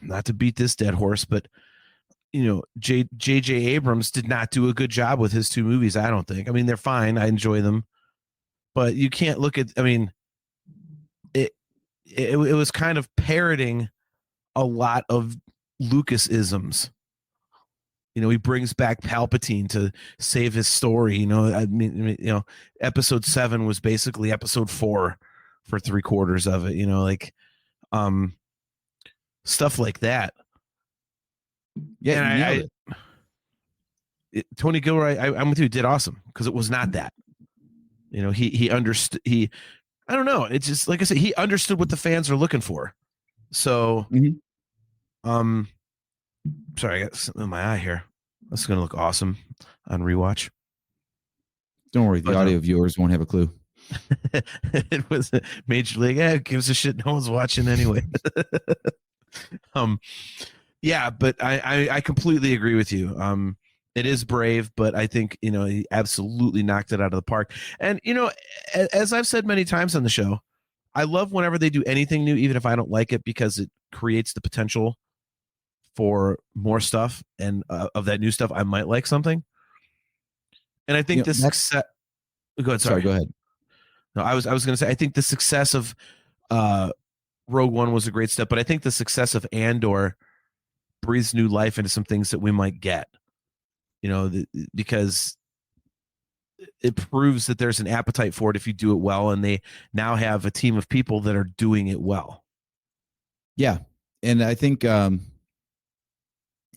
not to beat this dead horse, but J.J. Abrams did not do a good job with his 2 movies. I don't think. I mean, they're fine. I enjoy them, but you can't look at. I mean, it was kind of parroting a lot of Lucas-isms. He brings back Palpatine to save his story. I mean, episode 7 was basically episode 4 for 3/4 of it. Like, stuff like that. Yeah, and Tony Gilroy, I'm with you, did awesome, because it was not that. He understood. I don't know. It's just like I said, he understood what the fans are looking for. So, sorry, I got something in my eye here. That's gonna look awesome on rewatch. Don't worry, the But, audio viewers won't have a clue. it was a Major League. Who gives a shit? No one's watching anyway. Yeah, but I completely agree with you. It is brave, but I think, he absolutely knocked it out of the park. And, as I've said many times on the show, I love whenever they do anything new, even if I don't like it, because it creates the potential for more stuff, and of that new stuff, I might like something. And I think the success. Go ahead. Sorry, go ahead. No, I was going to say, I think the success of Rogue One was a great step, but I think the success of Andor breathes new life into some things that we might get. Because it proves that there's an appetite for it if you do it well, and they now have a team of people that are doing it well. Yeah, and I think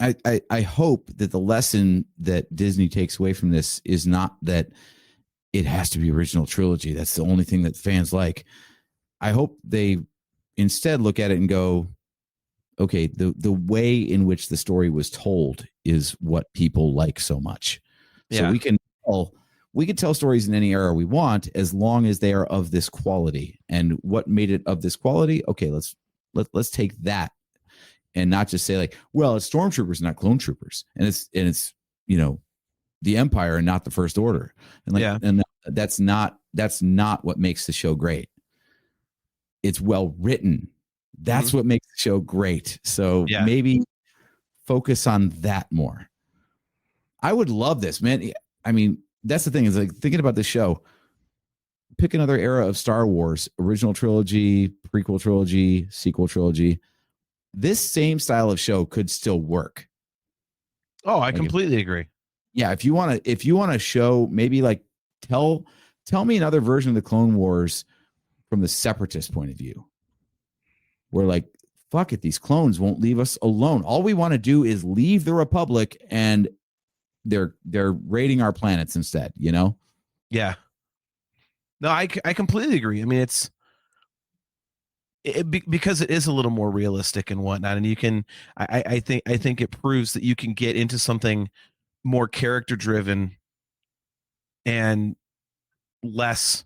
I hope that the lesson that Disney takes away from this is not that it has to be original trilogy. That's the only thing that fans like. I hope they instead look at it and go, okay, the way in which the story was told is what people like so much. So Yeah. we can tell stories in any era we want, as long as they are of this quality. And what made it of this quality? Okay, let's take that, and not just say like, well, it's stormtroopers, not clone troopers, and it's the Empire and not the First Order. And and that's not what makes the show great. It's well written. That's what makes the show great. So maybe focus on that more. I would love this, man. I mean, that's the thing, is like thinking about the show. Pick another era of Star Wars, original trilogy, prequel trilogy, sequel trilogy. This same style of show could still work. Oh, I completely agree. Yeah, if you want to show, maybe like tell me another version of the Clone Wars from the Separatist point of view. We're like, fuck it, these clones won't leave us alone. All we want to do is leave the Republic, and they're raiding our planets instead, Yeah. No, I completely agree. I mean, because it is a little more realistic and whatnot, and you can, I think it proves that you can get into something more character driven and less,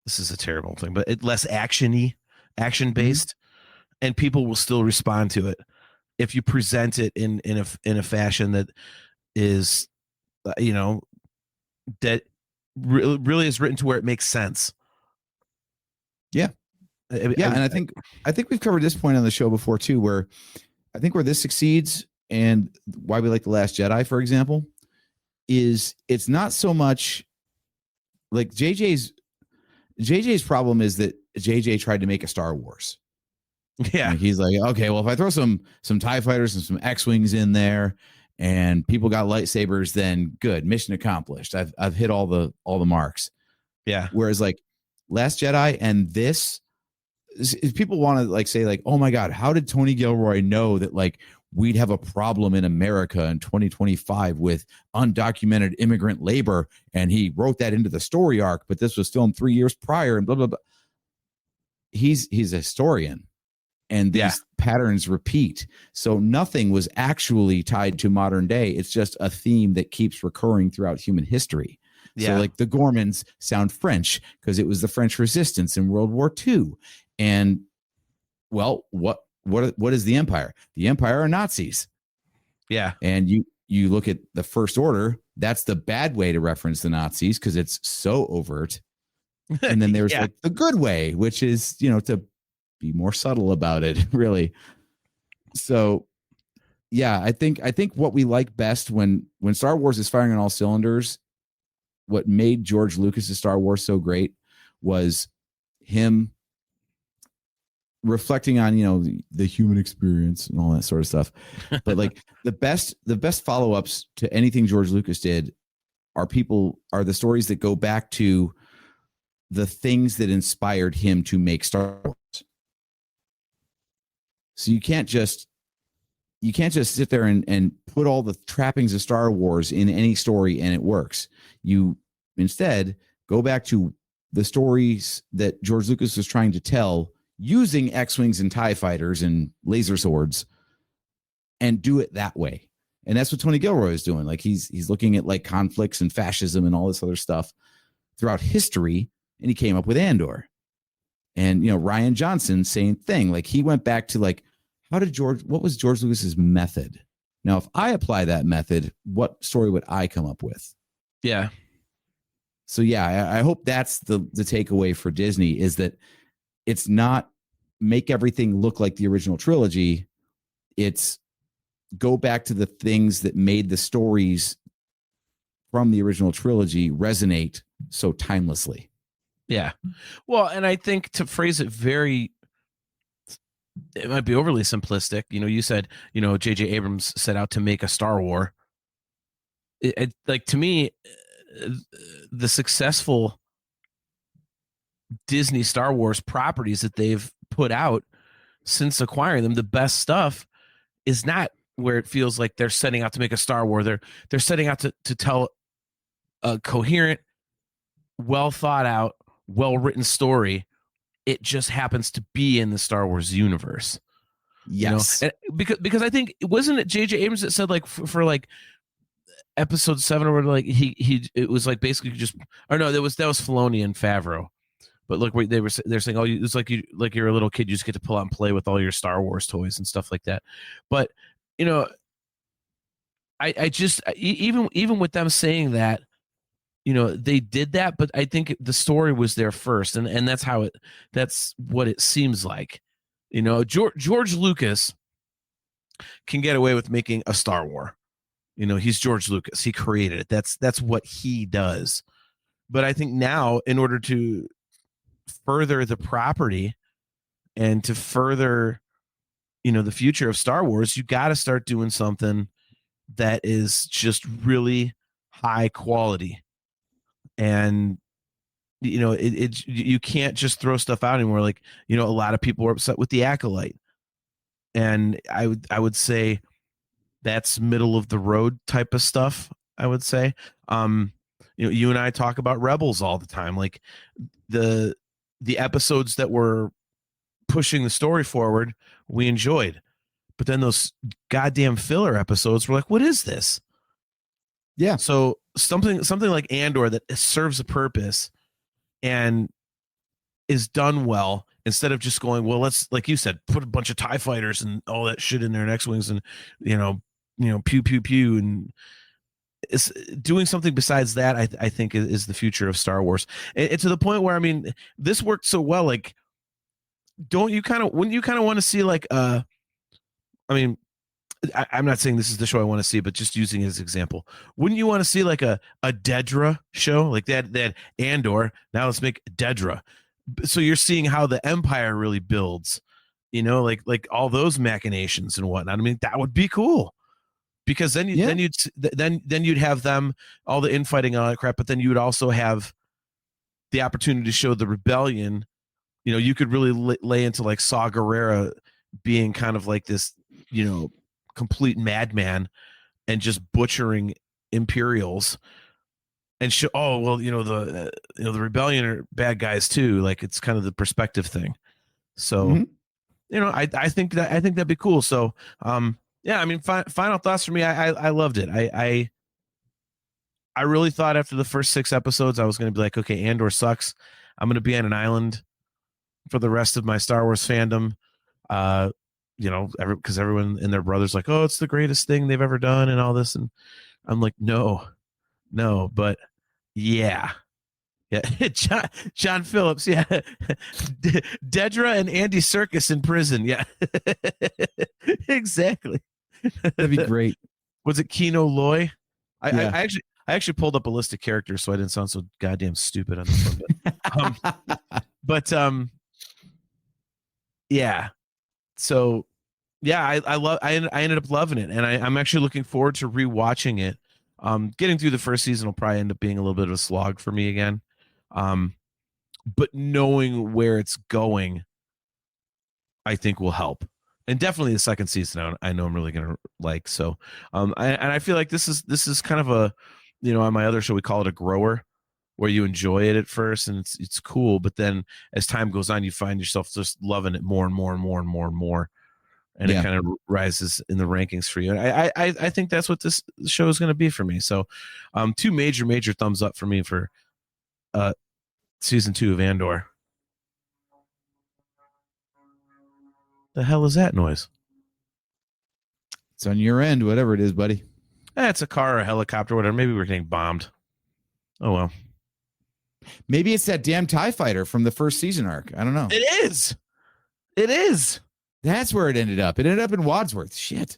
this is a terrible thing, but less action based, and people will still respond to it if you present it in a fashion that is, that really is written to where it makes sense. Yeah. And I think we've covered this point on the show before too, where I think where this succeeds, and why we like The Last Jedi, for example, is it's not so much like JJ's problem is that JJ tried to make a Star Wars. Yeah. Like he's like, okay, well, if I throw some TIE fighters and some X-Wings in there and people got lightsabers, then good, mission accomplished. I've hit all the marks. Yeah. Whereas like Last Jedi and this, people want to like say like, oh my God, how did Tony Gilroy know that like we'd have a problem in America in 2025 with undocumented immigrant labor, and he wrote that into the story arc, but this was filmed 3 years prior and blah blah blah. He's a historian, and these patterns repeat. So nothing was actually tied to modern day. It's just a theme that keeps recurring throughout human history. Yeah. So like the Gormans sound French because it was the French resistance in World War II. And well, what is the Empire? The Empire are Nazis. Yeah. And you look at the First Order, that's the bad way to reference the Nazis because it's so overt. And then there's like the good way, which is, to be more subtle about it, really. So yeah, I think what we like best when Star Wars is firing on all cylinders, what made George Lucas's Star Wars so great was him reflecting on, the human experience and all that sort of stuff. But like the best follow-ups to anything George Lucas did are the stories that go back to the things that inspired him to make Star Wars. So you can't just sit there and put all the trappings of Star Wars in any story and it works. You instead go back to the stories that George Lucas was trying to tell using X-Wings and TIE fighters and laser swords, and do it that way. And that's what Tony Gilroy is doing. Like he's looking at like conflicts and fascism and all this other stuff throughout history. And he came up with Andor. And, Ryan Johnson, same thing. Like he went back to like, what was George Lucas's method? Now, if I apply that method, what story would I come up with? Yeah. So yeah, I hope that's the takeaway for Disney, is that it's not make everything look like the original trilogy. It's go back to the things that made the stories from the original trilogy resonate so timelessly. Yeah. Well, and I think to phrase it it might be overly simplistic. You said, J.J. Abrams set out to make a Star Wars. Like, to me, the successful Disney Star Wars properties that they've put out since acquiring them, the best stuff is not where it feels like they're setting out to make a Star Wars. They're setting out to tell a coherent, well thought out, well written story. It just happens to be in the Star Wars universe. Yes. And because I think, wasn't it J.J. Abrams that said like for like episode 7 or like it was like basically just, or no, that was Filoni and Favreau. But look, they're saying, oh, it's like you're a little kid, you just get to pull out and play with all your Star Wars toys and stuff like that. But I just even with them saying that, they did that, but I think the story was there first, and that's what it seems like. George Lucas can get away with making a Star Wars. He's George Lucas. He created it. That's what he does. But I think now, in order to further the property and to further, the future of Star Wars, you got to start doing something that is just really high quality. And you can't just throw stuff out anymore. Like, a lot of people were upset with the Acolyte, and I would say that's middle of the road type of stuff. I would say, you and I talk about Rebels all the time. Like the episodes that were pushing the story forward, we enjoyed, but then those goddamn filler episodes were like, what is this? Yeah. So something like Andor that serves a purpose and is done well, instead of just going, well, let's, like you said, put a bunch of TIE fighters and all that shit in there and X-Wings and, pew, pew, pew. And it's doing something besides that, I think is the future of Star Wars. And to the point where, I mean, this worked so well. Like, wouldn't you kind of want to see like, I'm not saying this is the show I want to see, but just using it as an example, wouldn't you want to see like a Dedra show like that Andor? Now let's make Dedra. So you're seeing how the Empire really builds, like all those machinations and whatnot. I mean, that would be cool, because then you'd have them, all the infighting and all that crap, but then you would also have the opportunity to show the rebellion. You could really lay into like Saw Gerrera being kind of like this, complete madman and just butchering Imperials, and show, oh well, the rebellion are bad guys too. Like, it's kind of the perspective thing. So, I think that'd be cool. So, yeah, I mean, final thoughts for me. I loved it. I really thought after the first 6 episodes, I was going to be like, okay, Andor sucks. I'm going to be on an island for the rest of my Star Wars fandom. Because everyone and their brother's like, oh, it's the greatest thing they've ever done and all this. And I'm like, no, but yeah. John Phillips. Yeah. Dedra and Andy Serkis in prison. Yeah, exactly. That'd be great. Was it Kino Loy? I actually pulled up a list of characters so I didn't sound so goddamn stupid on this one. But yeah. So yeah, I ended up loving it, and I'm actually looking forward to rewatching it. Getting through the first season will probably end up being a little bit of a slog for me again. But knowing where it's going, I think will help. And definitely the second season, I know I'm really gonna like. So, I feel like this is kind of a, on my other show we call it a grower, where you enjoy it at first and it's cool, but then as time goes on, you find yourself just loving it more and more and more and more and more. and it kind of rises in the rankings for you. And I think that's what this show is going to be for me. So, 2 major thumbs up for me for season 2 of Andor. The hell is that noise? It's on your end, whatever it is, buddy. It's a car or a helicopter, whatever. Maybe we're getting bombed. Oh, well. Maybe it's that damn TIE fighter from the first season arc. I don't know. It is. It is. That's where it ended up. It ended up in Wadsworth. Shit.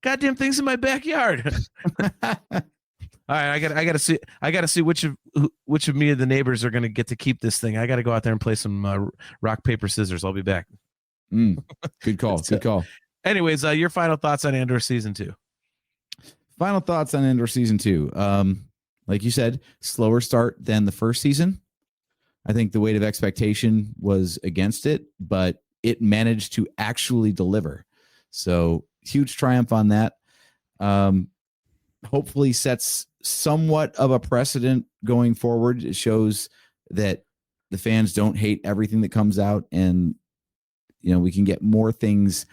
Goddamn things in my backyard. All right, I gotta see which of me and the neighbors are gonna get to keep this thing. I gotta go out there and play some rock, paper, scissors. I'll be back. Good call. Good call. Anyways, your final thoughts on Andor season 2. Final thoughts on Andor season 2. Like you said, slower start than the first season. I think the weight of expectation was against it, but it managed to actually deliver. So huge triumph on that. Hopefully sets somewhat of a precedent going forward. It shows that the fans don't hate everything that comes out, and we can get more things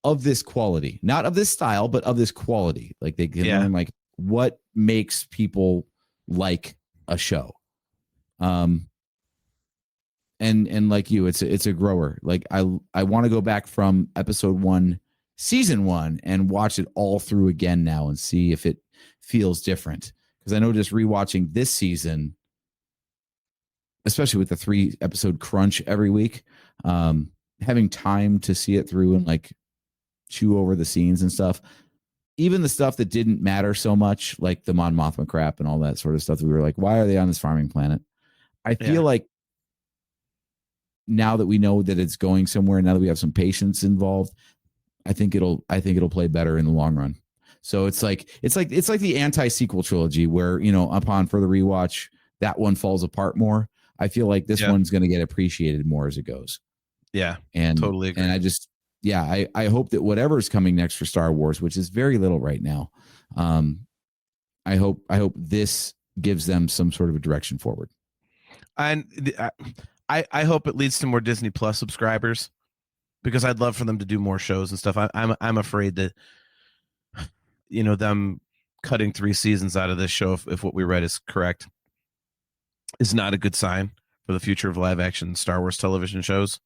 of this quality, not of this style, but of this quality. Like they can learn like what makes people like a show. And like you, it's a grower. Like I want to go back from episode 1, season 1, and watch it all through again now and see if it feels different. Because I know just rewatching this season, especially with the 3-episode crunch every week, having time to see it through and like chew over the scenes and stuff, even the stuff that didn't matter so much, like the Mon Mothma crap and all that sort of stuff, we were like, why are they on this farming planet? I feel like now that we know that it's going somewhere, now that we have some patience involved, I think it'll play better in the long run. So it's like the anti-sequel trilogy where, upon further rewatch, that one falls apart more. I feel like this one's going to get appreciated more as it goes. Yeah. And totally agree. And I just, I hope that whatever is coming next for Star Wars, which is very little right now, I hope this gives them some sort of a direction forward. And I hope it leads to more Disney Plus subscribers, because I'd love for them to do more shows and stuff. I'm afraid that, them cutting 3 seasons out of this show, if what we read is correct, is not a good sign for the future of live action Star Wars television shows.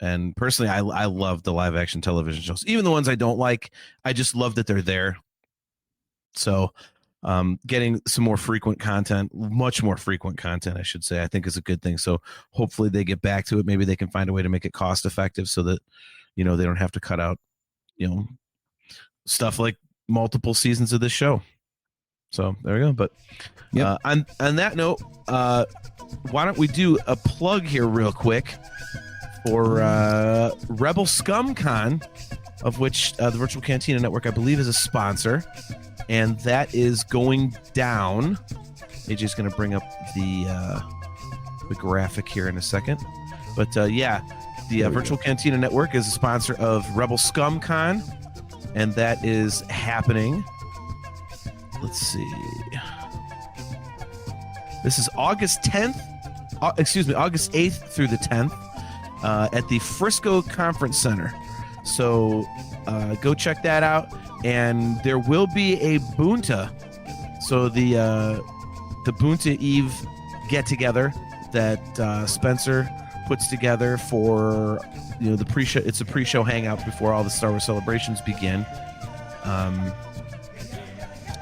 And personally, I love the live action television shows, even the ones I don't like. I just love that they're there. So getting some more frequent content, much more frequent content, I should say, I think is a good thing. So hopefully they get back to it. Maybe they can find a way to make it cost effective so that, they don't have to cut out, stuff like multiple seasons of this show. So there we go. But on that note, why don't we do a plug here real quick for Rebel Scum Con, of which the Virtual Cantina Network, I believe, is a sponsor. And that is going down. AJ's going to bring up the graphic here in a second. But the Virtual Cantina Network is a sponsor of Rebel Scum Con, and that is happening. Let's see. This is August 10th. August 8th through the 10th at the Frisco Conference Center. So go check that out. And there will be a Boonta. So the Boonta Eve get together that Spencer puts together for the pre-show. It's a pre-show hangout before all the Star Wars celebrations begin.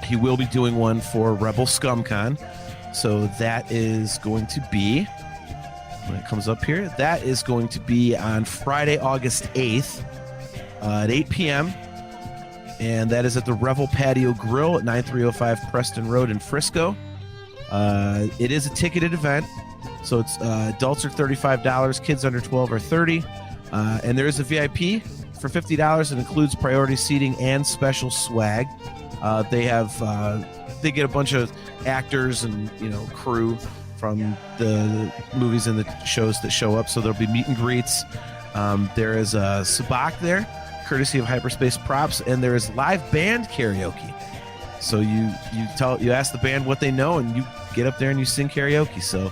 He will be doing one for Rebel ScumCon. So that is going to be, when it comes up here, that is going to be on Friday, August 8th at 8 p.m. And that is at the Revel Patio Grill at 9305 Preston Road in Frisco. It is a ticketed event. So it's adults are $35, kids under 12 are $30. And there is a VIP for $50. It includes priority seating and special swag. They get a bunch of actors and crew from the movies and the shows that show up. So there'll be meet and greets. There is a sabacc there, courtesy of Hyperspace Props, and there is live band karaoke. So you ask the band what they know, and you get up there and you sing karaoke. So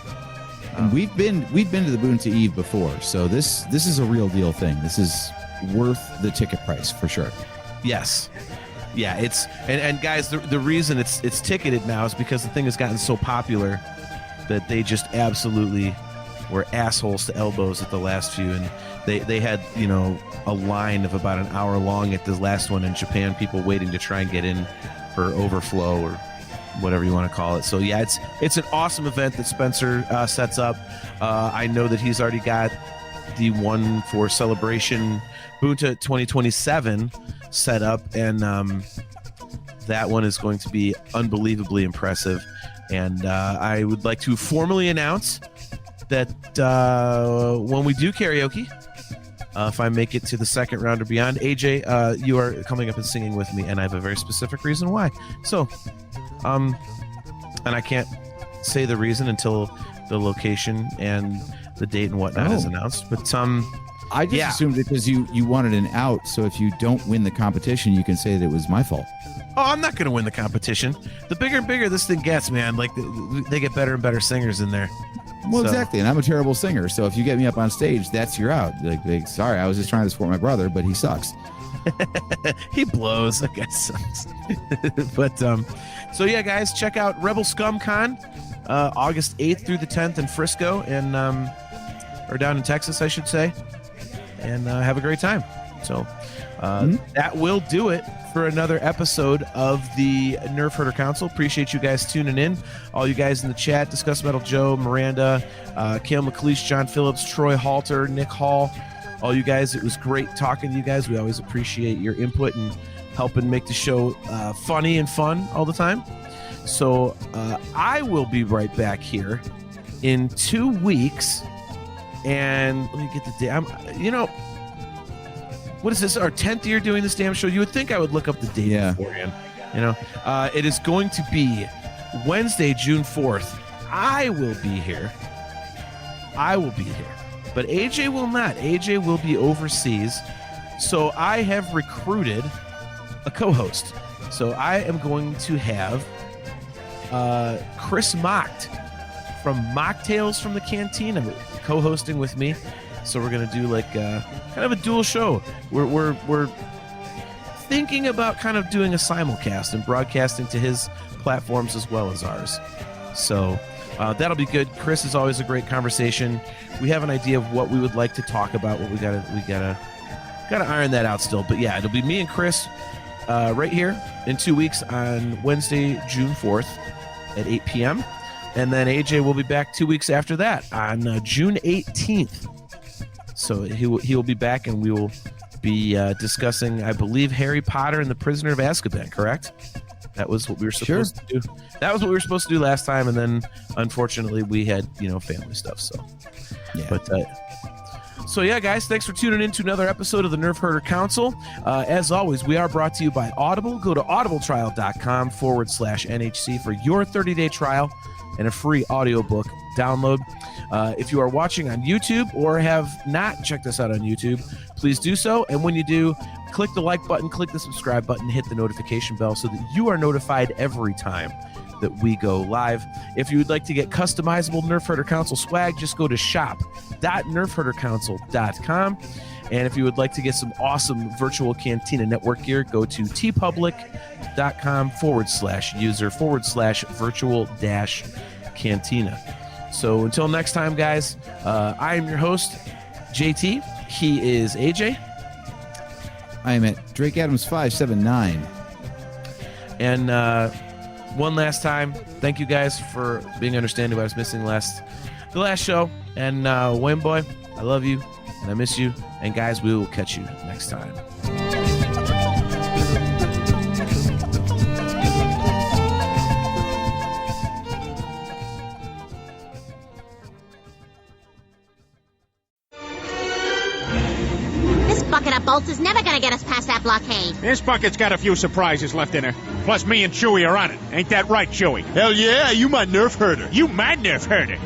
and we've been to the Boonta Eve before, so this is a real deal thing. This is worth the ticket price for sure. Yes. Yeah, it's and guys, the reason it's ticketed now is because the thing has gotten so popular that they just absolutely were assholes to elbows at the last few, and they had, you know, a line of about an hour long at the last one in Japan, people waiting to try and get in for overflow or whatever you want to call it. So yeah, it's an awesome event that Spencer sets up. I know that he's already got the one for Celebration Bunta 2027 set up, and that one is going to be unbelievably impressive. And I would like to formally announce that when we do karaoke, if I make it to the second round or beyond, AJ, you are coming up and singing with me, and I have a very specific reason why. So, and I can't say the reason until the location and the date and whatnot is announced. But I just assumed because you wanted an out, so if you don't win the competition, you can say that it was my fault. Oh, I'm not going to win the competition. The bigger and bigger this thing gets, man, like they get better and better singers in there. Well, So- exactly, and I'm a terrible singer, so if you get me up on stage, that's your out. Like, sorry, I was just trying to support my brother, but he sucks. He blows. That guy sucks. But so yeah, guys, check out Rebel Scum Con, August 8th through the 10th in Frisco, and or down in Texas, I should say, and have a great time. So that will do it for another episode of the Nerf Herder Council. Appreciate you guys tuning in. All you guys in the chat, Discuss Metal Joe, Miranda, Cale McLeish, John Phillips, Troy Halter, Nick Hall, all you guys. It was great talking to you guys. We always appreciate your input and helping make the show funny and fun all the time. So I will be right back here in 2 weeks. And let me get the date. What is this, our 10th year doing this damn show? You would think I would look up the date beforehand. It is going to be Wednesday, June 4th. I will be here. But AJ will not. AJ will be overseas. So I have recruited a co-host. So I am going to have Chris Mocked from Mocktails from the Cantina co-hosting with me. So we're gonna do like kind of a dual show. We're thinking about kind of doing a simulcast and broadcasting to his platforms as well as ours. So that'll be good. Chris is always a great conversation. We have an idea of what we would like to talk about. What we gotta iron that out still. But yeah, it'll be me and Chris right here in 2 weeks on Wednesday, June 4th at 8 p.m. And then AJ will be back 2 weeks after that on June 18th. So he will be back, and we will be discussing, I believe, Harry Potter and the Prisoner of Azkaban, correct? That was what we were supposed to do. That was what we were supposed to do last time, and then unfortunately we had, family stuff. So, yeah. But so yeah, guys, thanks for tuning in to another episode of the Nerf Herder Council. As always, we are brought to you by Audible. Go to audibletrial.com/NHC for your 30-day trial and a free audiobook download. If you are watching on YouTube or have not checked us out on YouTube, please do so. And when you do, click the like button, click the subscribe button, hit the notification bell so that you are notified every time that we go live. If you would like to get customizable Nerf Herder Council swag, just go to shop.nerfherdercouncil.com. And if you would like to get some awesome virtual Cantina Network gear, go to tpublic.com/user/virtual-cantina. So until next time, guys, I am your host, JT. He is AJ. I am at Drake Adams 579. And one last time, thank you guys for being understanding about us missing the last show. And Wayne Boy, I love you and I miss you. And guys, we will catch you next time. This bucket of bolts is never gonna get us past that blockade. This bucket's got a few surprises left in her. Plus, me and Chewie are on it. Ain't that right, Chewie? Hell yeah, you my Nerf herder. You my Nerf herder.